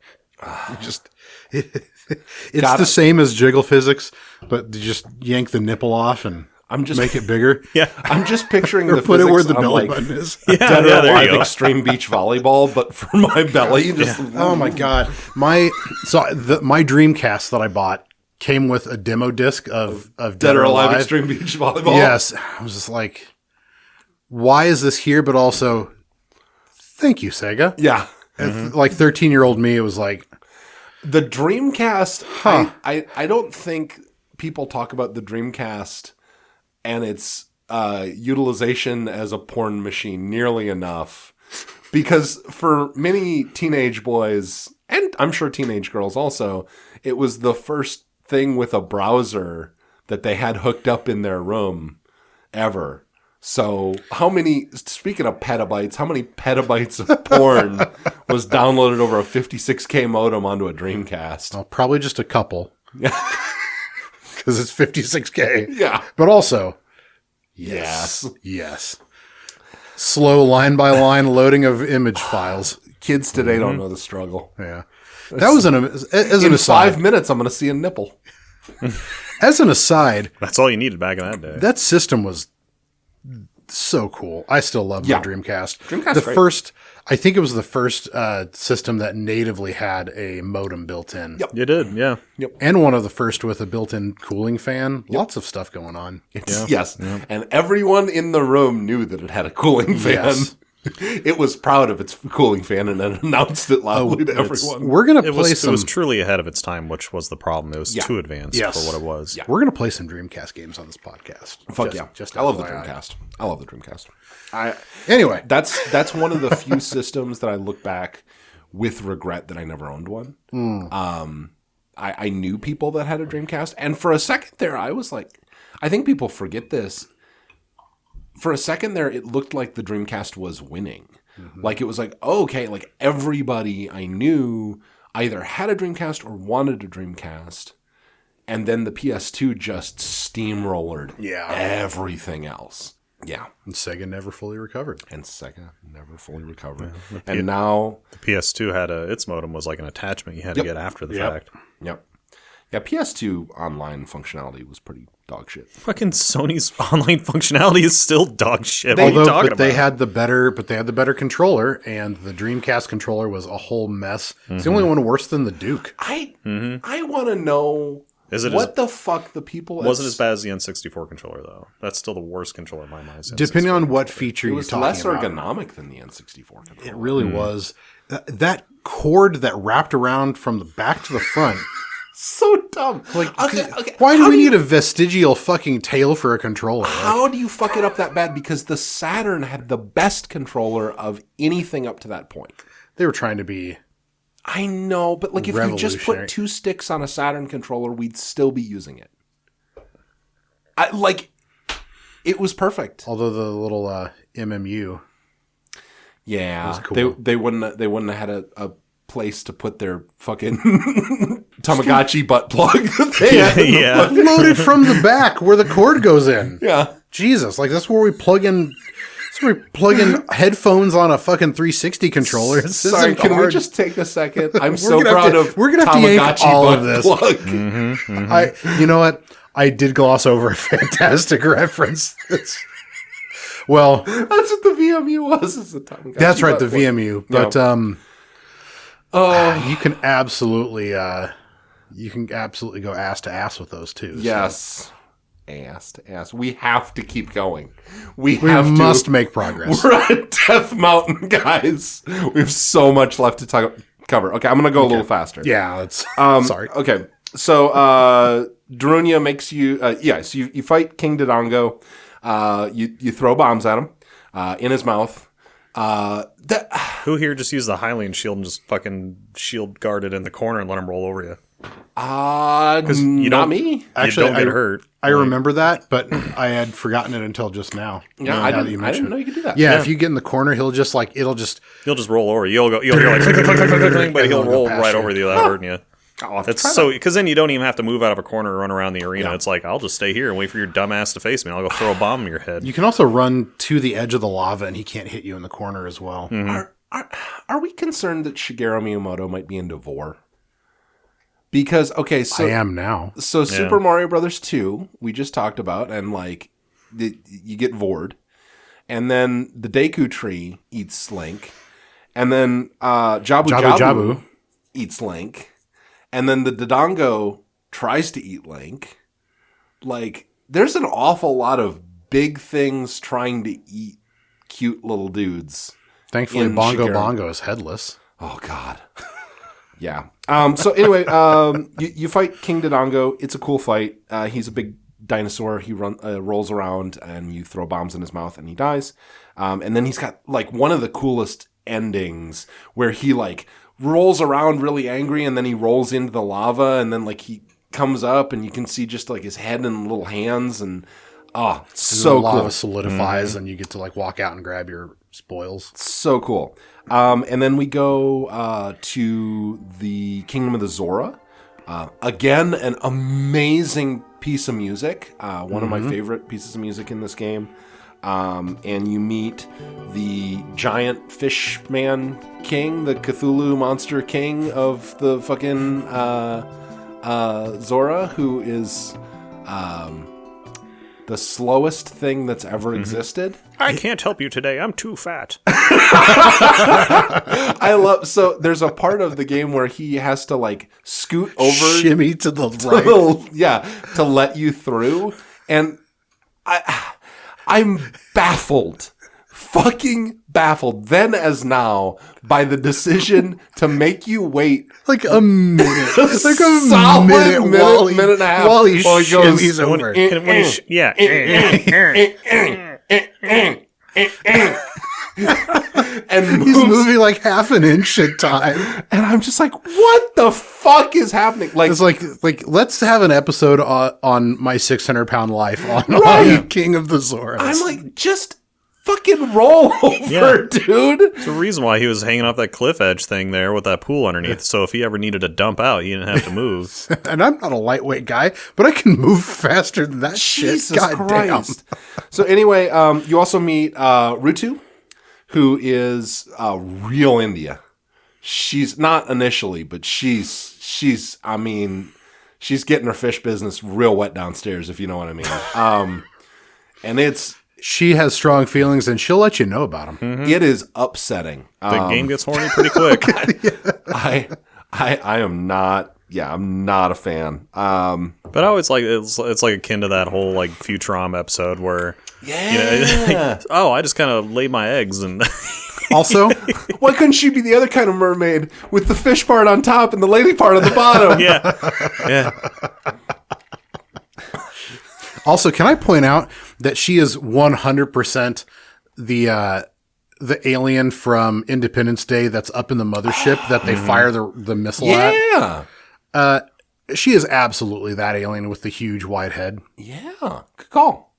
Just it's the same as jiggle physics, but you just yank the nipple off and make it bigger. Yeah. I'm just picturing Or the put it physics where the on, belly like, button is. Dead or there you Alive go. Extreme Beach Volleyball, but for my belly. Just Oh my god. My Dreamcast that I bought came with a demo disc of Dead or Alive Extreme Beach Volleyball. Yes. I was just like, why is this here? But also, thank you, Sega. Yeah. Like 13-year-old me, it was like, The Dreamcast, I don't think people talk about the Dreamcast and its utilization as a porn machine nearly enough. Because for many teenage boys, and I'm sure teenage girls also, it was the first thing with a browser that they had hooked up in their room ever. So speaking of petabytes, how many petabytes of porn was downloaded over a 56K modem onto a Dreamcast? probably just a couple. Because it's 56K. Yeah. But also, Yes. yes. Slow line-by-line loading of image files. Kids today don't know the struggle. Yeah. That was as an In aside. 5 minutes, I'm going to see a nipple. As an aside, That's all you needed back in that day. that system was so cool. I still love Yeah. the Dreamcast. Dreamcast's great. I think it was the first system that natively had a modem built in. Yep. You did, yeah. And one of the first with a built-in cooling fan. Lots of stuff going on. Yes. And everyone in the room knew that it had a cooling fan. Yes. It was proud of its cooling fan and then announced it loudly to everyone. We're going to It play was truly ahead of its time, which was the problem. It was too advanced Yes. for what it was. Yeah. We're going to play some Dreamcast games on this podcast. Fuck I love the FYI. Dreamcast. I love the Dreamcast. Anyway, That's one of the few systems that I look back with regret that I never owned one. I knew people that had a Dreamcast, and for a second there, I was like, I think people forget this. For a second there, it looked like the Dreamcast was winning. Like it was like, oh, okay, like everybody I knew either had a Dreamcast or wanted a Dreamcast, and then the PS2 just steamrollered everything else. Yeah. and Sega never fully recovered. And Sega never fully recovered. And now... The PS2 had its modem was like an attachment you had to get after the fact. Yep. Yeah, PS2 online functionality was pretty dog shit. Fucking Sony's online functionality is still dog shit. What are you talking about? They had the better controller, and the Dreamcast controller was a whole mess. It's the only one worse than the Duke. I want to know what the fuck the people... Wasn't as bad as the N64 controller, though. That's still the worst controller in my mind. Depending on what feature It you're was talking less about. ergonomic than the N64 controller. It really was. That cord that wrapped around from the back to the front... So dumb. Like, okay. why do we need a vestigial fucking tail for a controller? How do you fuck it up that bad? Because the Saturn had the best controller of anything up to that point. They were trying to be... I know, but like if you just Revolutionary. put 2 sticks on a Saturn controller, we'd still be using it. It was perfect. Although the little MMU... Yeah, cool. they wouldn't have had a place to put their fucking Tamagotchi butt plug. Yeah. Loaded from the back where the cord goes in. Yeah. Jesus, like that's where we plug in. That's where we plug in headphones on a fucking 360 controller. This Sorry, isn't can we hard. just take a second? I'm We're so gonna have proud to- of we're gonna have to yank Tamagotchi all butt of this. plug. You know what? I did gloss over a fantastic reference. Well, That's what the VMU was. Is the Tamagotchi that's right, the butt plug. VMU. But you can absolutely go ass to ass with those two. so. Yes. Ass to ass. We have to keep going. We must to. make progress. We're at Death Mountain, guys. We have so much left to cover. Okay, I'm going to go a little faster. Yeah, that's sorry. Okay, so Darunia makes you... so you fight King Dodongo. You throw bombs at him in his mouth. Who here just used the Hylian shield and just fucking shield guarded in the corner and let him roll over you? Not me. Actually, you don't get hurt. I remember that, but I had forgotten it until just now. Yeah, I didn't know you could do that. Yeah, if you get in the corner, he'll just He'll just roll over. You'll hear like click, click, click, click, click, click, but he'll roll right over you without hurting you. It's so because then you don't even have to move out of a corner or run around the arena. Yeah. It's like I'll just stay here and wait for your dumb ass to face me. I'll go throw a bomb in your head. You can also run to the edge of the lava, and he can't hit you in the corner as well. Mm-hmm. Are we concerned that Shigeru Miyamoto might be into vor? Because so I am now. So Super Mario Brothers 2, we just talked about, and like you get vored, and then the Deku tree eats Link, and then Jabu eats Link. And then the Dodongo tries to eat Link. Like, there's an awful lot of big things trying to eat cute little dudes. Thankfully, Bongo is headless. Oh, God. Yeah. So anyway, you fight King Dodongo. It's a cool fight. He's a big dinosaur. He rolls around, and you throw bombs in his mouth, and he dies. And then he's got, like, one of the coolest endings where he, like, rolls around really angry, and then he rolls into the lava, and then like he comes up, and you can see just like his head and little hands, and so the lava cool. solidifies, and you get to like walk out and grab your spoils. So cool. And then we go to the Kingdom of the Zora. Again, an amazing piece of music. One of my favorite pieces of music in this game. And you meet the giant fish man king, the Cthulhu monster king of the fucking Zora, who is the slowest thing that's ever existed. I can't help you today. I'm too fat. So there's a part of the game where he has to like scoot over, shimmy to the right, to let you through, and I'm baffled, fucking baffled, then as now, by the decision to make you wait like a minute, like a solid minute and a half while he shimmies over. And he's moving like half an inch at time, and I'm just like, what the fuck is happening? Like, it's like let's have an episode on my 600-pound life on King of the Zoras. I'm like, just fucking roll over, dude. There's a reason why he was hanging off that cliff edge thing there with that pool underneath. So if he ever needed to dump out, he didn't have to move. And I'm not a lightweight guy, but I can move faster than that Jesus shit. God Christ. damn. So anyway, you also meet Rutu, who is real India. She's not initially, but she's I mean, she's getting her fish business real wet downstairs, if you know what I mean. And she has strong feelings, and she'll let you know about them. Mm-hmm. It is upsetting. The game gets horny pretty quick. I am not. Yeah, I'm not a fan. But I always like it's like akin to that whole like Futurama episode where I just kind of lay my eggs and. Also, why couldn't she be the other kind of mermaid with the fish part on top and the lady part on the bottom? Yeah. Also, can I point out that she is 100% the alien from Independence Day that's up in the mothership that they fire the missile at? Yeah. She is absolutely that alien with the huge white head. Yeah. Good call.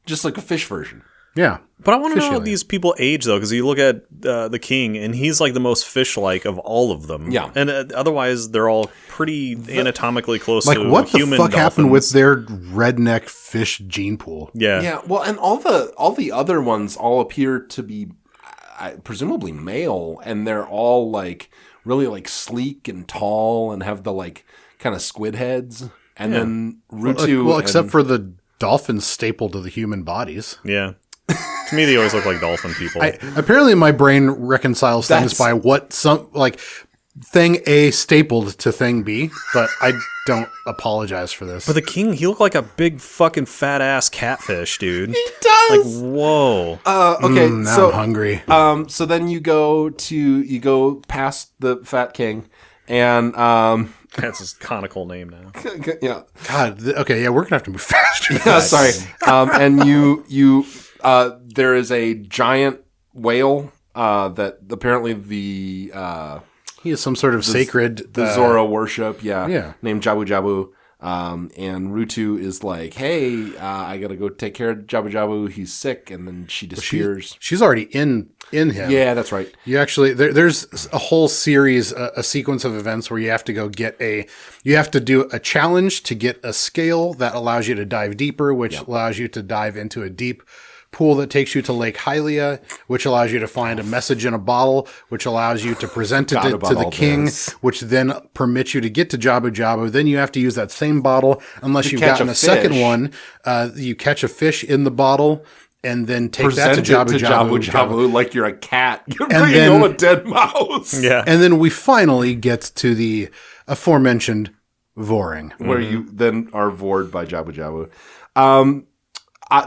Just like a fish version. Yeah. But I want to know Fish how alien. these people age, though, because you look at the king, and he's like the most fish-like of all of them. Yeah. And otherwise, they're all pretty anatomically close Like, to what the human fuck happened with dolphins. their redneck fish gene pool? Yeah. Yeah, well, and all the other ones all appear to be presumably male, and they're all like really like sleek and tall and have the like kind of squid heads. And then Rutu, Well, except for the dolphins stapled to the human bodies. Yeah. To me, they always look like dolphin people. Apparently, my brain reconciles things That's- by what thing A stapled to thing B, but I don't apologize for this. But the king, he looked like a big fucking fat ass catfish, dude. he does. Like, whoa. Okay, now so I'm hungry. so then you go past the fat king, and That's his conical name now. yeah. God, okay, yeah, we're gonna have to move faster. Yeah, sorry. And you there is a giant whale that apparently the He is some sort of sacred. Zora worship, Yeah. named Jabu Jabu. And Rutu is like, hey, I gotta go take care of Jabu Jabu. He's sick, and then she disappears. She's already in him. Yeah, that's right. You actually there's a whole series, a sequence of events where you have to go you have to do a challenge to get a scale that allows you to dive deeper, which allows you to dive into a deep pool that takes you to Lake Hylia, which allows you to find a message in a bottle, which allows you to present it Forgot to about the all king, this. which then permits you to get to Jabu Jabu. Then you have to use that same bottle, unless you've catch gotten a a second fish. one. You catch a fish in the bottle and then take that Present to Jabu it to Jabu. Jabu Jabu like you're a cat. You're And bringing then- home a dead mouse. Yeah. And then we finally get to the aforementioned Voring. Where you then are vored by Jabu Jabu.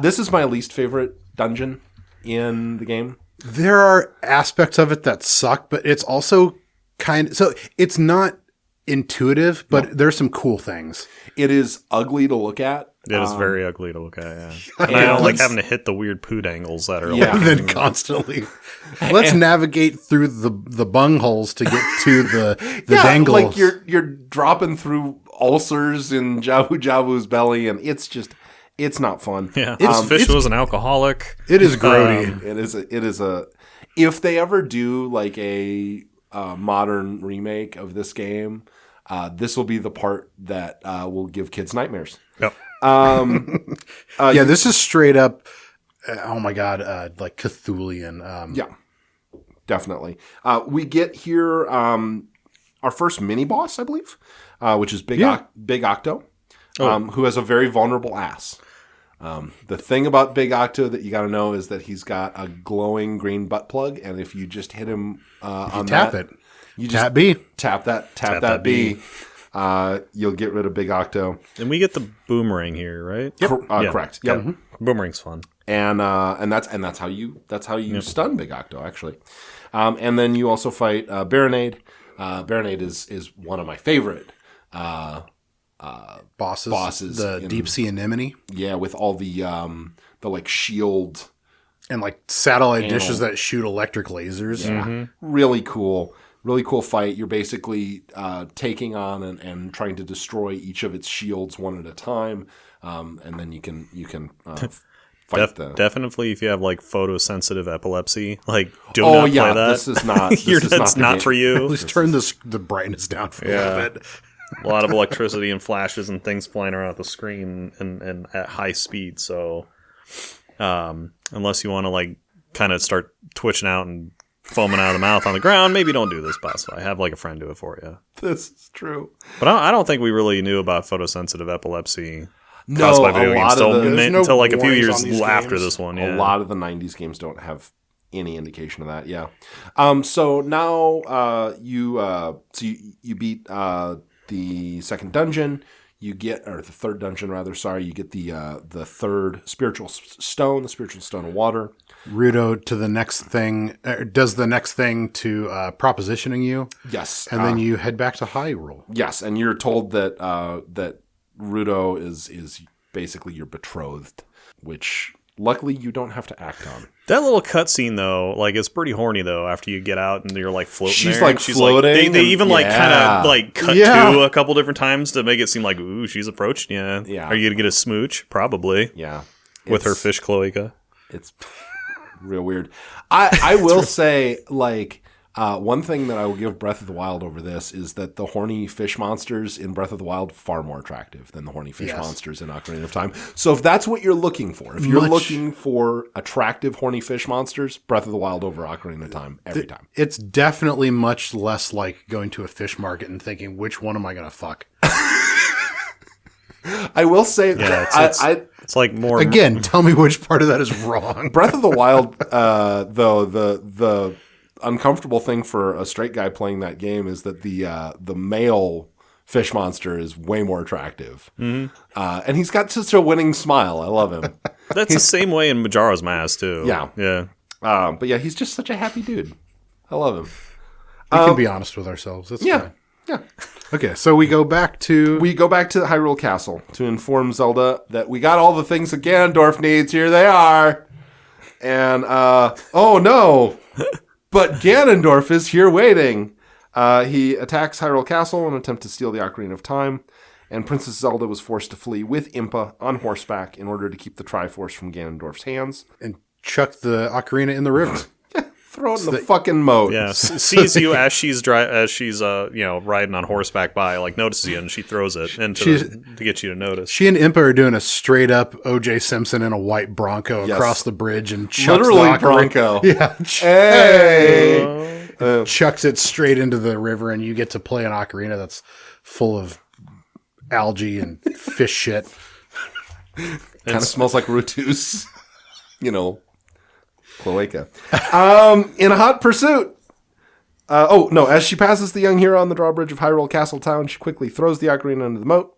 This is my least favorite dungeon in the game. There are aspects of it that suck, but it's also it's not intuitive, but there's some cool things. It is ugly to look at. It is very ugly to look at, yeah. And I don't like having to hit the weird Poodangles that are Yeah. And then constantly, let's navigate through the bung holes to get to the dangles. like you're dropping through ulcers in Jabu Jabu's belly, and it's not fun. Yeah. This fish was an alcoholic. It is grody. It is a. If they ever do like a modern remake of this game, this will be the part that will give kids nightmares. Yep. Yeah, this is straight up. Oh my god, like Cthulian. Yeah, definitely. We get here our first mini boss, I believe, which is Big Octo, who has a very vulnerable ass. The thing about Big Octo that you got to know is that he's got a glowing green butt plug, and if you just hit him on tap that, it. you just Tap B. tap that that B. You'll get rid of Big Octo. And we get the boomerang here, right? Yeah. Correct. Yep. Boomerang's fun. And that's how you stun Big Octo, actually. And then you also fight Baronade. Baronade is one of my favorite Bosses. The in- deep sea anemone. Yeah, with all the like shield. And like satellite Animal. dishes that shoot electric lasers. Yeah. Really cool fight. You're basically taking on and trying to destroy each of its shields one at a time, and then you can fight the. Definitely, if you have like photosensitive epilepsy, like do not play that. This is not. This is That's the not game. for At you. least turn the brightness down for a little bit. A lot of electricity and flashes and things flying around the screen and at high speed. So, unless you want to like kind of start twitching out and foaming out of the mouth on the ground, maybe don't do this boss fight. Have like a friend do it for you. This is true. But I don't think we really knew about photosensitive epilepsy. No, caused by video a games lot of until like a few warnings years on these after games. this one. A Yeah. lot of the '90s games don't have any indication of that. Yeah. So now you beat the second dungeon. You get, or the third dungeon rather. Sorry, you get the third spiritual stone, the spiritual stone of water. Rudo to the next thing, does the next thing to propositioning you, Yes, and then you head back to Hyrule. yes, and you're told that that Rudo is basically your betrothed, which luckily you don't have to act on. That little cutscene though, like it's pretty horny though. After you get out and you're like floating, She's, there, like, and floating they and- even like kind yeah. of like cut Yeah. to a couple different times to make it seem like ooh she's approaching you. Yeah. Are you gonna get a smooch? Probably Yeah, with her It's- fish cloaca. It's real weird. I will say, like, one thing that I will give Breath of the Wild over this is that the horny fish monsters in Breath of the Wild far more attractive than the horny fish monsters in Ocarina of Time. So if that's what you're looking for, if you're looking for attractive horny fish monsters, Breath of the Wild over Ocarina of Time every time. It's definitely much less like going to a fish market and thinking, which one am I going to fuck? I will say that it's like more. Again, tell me which part of that is wrong. Breath of the Wild, though, the uncomfortable thing for a straight guy playing that game is that the male fish monster is way more attractive, and he's got such a winning smile. I love him. That's the same way in Majora's Mask too. Yeah. But yeah, he's just such a happy dude. I love him. We can be honest with ourselves. That's fine. Yeah. Okay, so we go back to Hyrule Castle to inform Zelda that we got all the things that Ganondorf needs. Here they are. And, oh no, but Ganondorf is here waiting. He attacks Hyrule Castle in an attempt to steal the Ocarina of Time, and Princess Zelda was forced to flee with Impa on horseback in order to keep the Triforce from Ganondorf's hands. and chuck the ocarina in the river. Throw it in the fucking moat. Yeah, sees you as she's riding on horseback by, like notices you, and she throws it to get you to notice. She and Impa are doing a straight up O.J. Simpson in a white Bronco across the bridge and chucks Literally the Bronco. Yeah, Hey! chucks it straight into the river, and you get to play an ocarina that's full of algae and fish shit. Kind of smells like Rutus. Cloaca. In a hot pursuit. As she passes the young hero on the drawbridge of Hyrule Castle Town, she quickly throws the ocarina into the moat,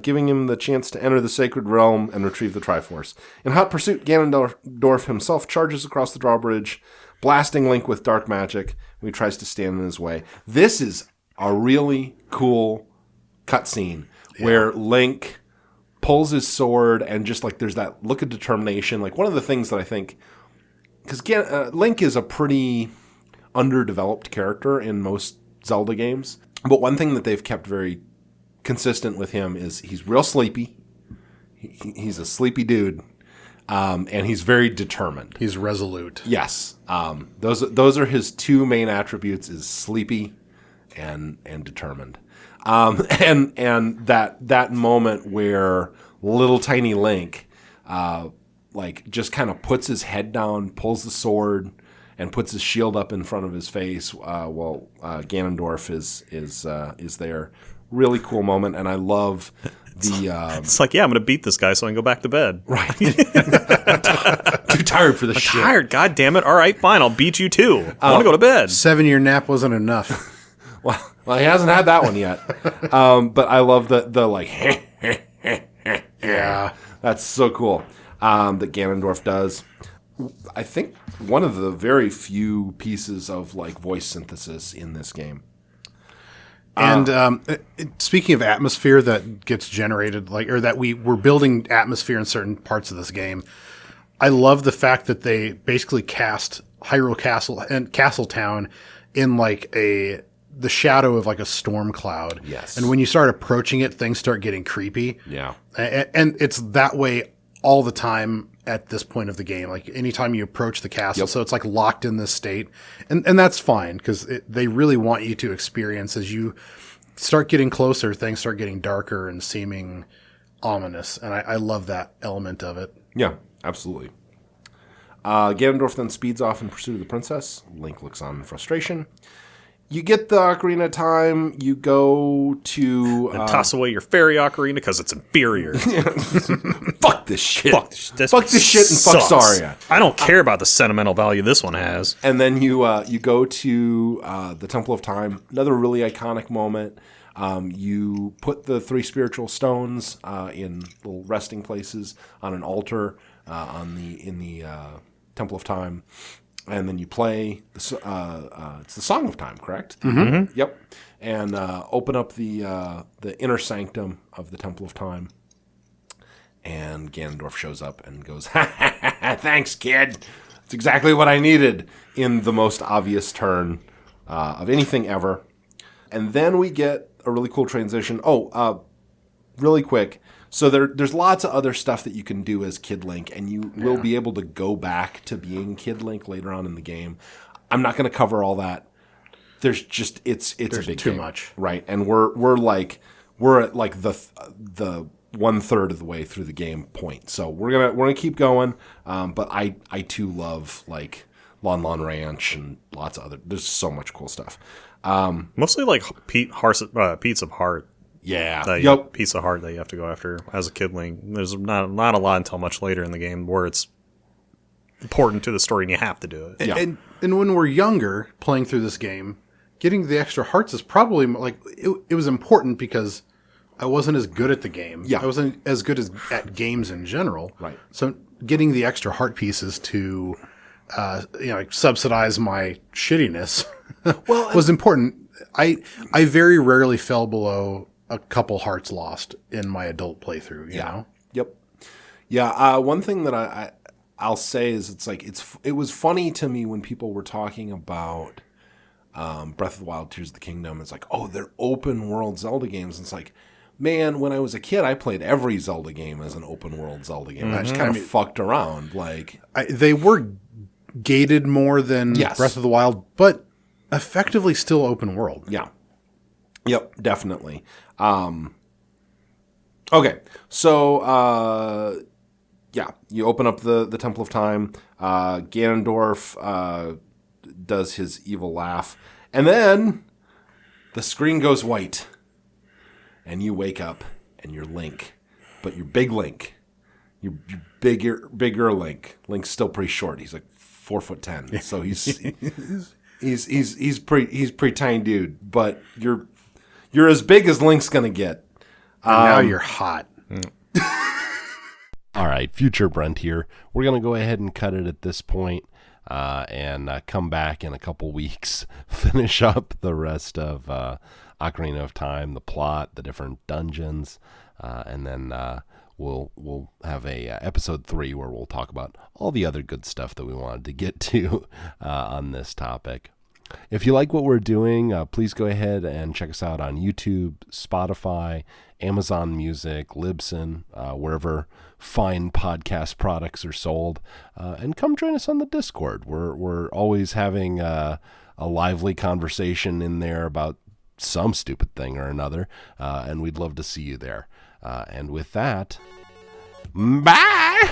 giving him the chance to enter the sacred realm and retrieve the Triforce. In hot pursuit, Ganondorf himself charges across the drawbridge, blasting Link with dark magic, and he tries to stand in his way. This is a really cool cutscene where Link pulls his sword and just like there's that look of determination. Like one of the things that I think, because Link is a pretty underdeveloped character in most Zelda games, but one thing that they've kept very consistent with him is he's real sleepy. He's a sleepy dude, and he's very determined. He's resolute. Yes, those are his two main attributes: is sleepy and determined. And that moment where little tiny Link, just kind of puts his head down, pulls the sword, and puts his shield up in front of his face while Ganondorf is there. Really cool moment, and I love the. It's like, I'm going to beat this guy so I can go back to bed. Right. Too tired for this shit. Tired, god damn it! All right, fine, I'll beat you too. I want to go to bed. 7-year nap wasn't enough. Well, he hasn't had that one yet. But I love the like. Yeah, that's so cool. That Ganondorf does. I think one of the very few pieces of like voice synthesis in this game. And speaking of atmosphere that gets generated, or that we're building atmosphere in certain parts of this game, I love the fact that they basically cast Hyrule Castle and Castle Town in like the shadow of like a storm cloud. Yes. And when you start approaching it, things start getting creepy. Yeah. And it's that way all the time at this point of the game. Like anytime you approach the castle, so it's like locked in this state. And that's fine because they really want you to experience as you start getting closer, things start getting darker and seeming ominous. And I love that element of it. Yeah, absolutely. Ganondorf then speeds off in pursuit of the princess. Link looks on in frustration. You get the Ocarina of Time. You go to... and toss away your fairy ocarina because it's inferior. Fuck this shit. Fuck this shit. Fuck this shit and fuck Saria. I don't care about the sentimental value this one has. And then you go to the Temple of Time. Another really iconic moment. You put the 3 spiritual stones in little resting places on an altar in the Temple of Time. And then you play, it's the Song of Time, correct? Mm-hmm. Yep. And open up the inner sanctum of the Temple of Time. And Ganondorf shows up and goes, "Thanks, kid. That's exactly what I needed," in the most obvious turn of anything ever. And then we get a really cool transition. Really quick. So there's lots of other stuff that you can do as Kid Link, and you will be able to go back to being Kid Link later on in the game. I'm not going to cover all that. There's just it's a big too game, much, right? And we're at like the 1/3 of the way through the game point. So we're gonna keep going. But I too love like Lon Lon Ranch and lots of other. There's so much cool stuff. Mostly like Pizza of Heart. Yeah. Piece of Heart that you have to go after as a Kid Link. There's not a lot until much later in the game where it's important to the story and you have to do it. Yeah. And when we're younger, playing through this game, getting the extra hearts is probably like it was important because I wasn't as good at the game. Yeah. I wasn't as good at games in general. Right. So getting the extra heart pieces to like subsidize my shittiness was important. I very rarely fell below a couple hearts lost in my adult playthrough, you know? Yep. Yeah, one thing that I'll say is it was funny to me when people were talking about Breath of the Wild, Tears of the Kingdom. It's like, oh, they're open world Zelda games. And it's like, man, when I was a kid, I played every Zelda game as an open world Zelda game. I just kind of fucked around. Like they were gated more than Breath of the Wild, but effectively still open world. Yeah. Yep, definitely. Okay, so you open up the Temple of Time. Ganondorf does his evil laugh, and then the screen goes white, and you wake up, and you're Link, but you're Big Link. You're bigger Link. Link's still pretty short. He's like 4'10", so he's pretty tiny dude. But you're as big as Link's gonna get. And now you're hot. All right, future Brent here. We're going to go ahead and cut it at this point, and come back in a couple weeks, finish up the rest of Ocarina of Time, the plot, the different dungeons, and then we'll have a episode 3 where we'll talk about all the other good stuff that we wanted to get to on this topic. If you like what we're doing, please go ahead and check us out on YouTube, Spotify, Amazon Music, Libsyn, wherever fine podcast products are sold, and come join us on the Discord. We're always having a lively conversation in there about some stupid thing or another, and we'd love to see you there. And with that, bye!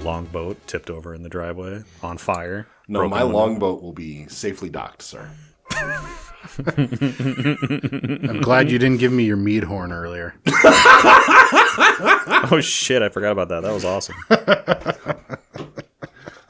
Longboat tipped over in the driveway on fire. No, my longboat will be safely docked, sir. I'm glad you didn't give me your mead horn earlier. Oh shit, I forgot about that. That was awesome.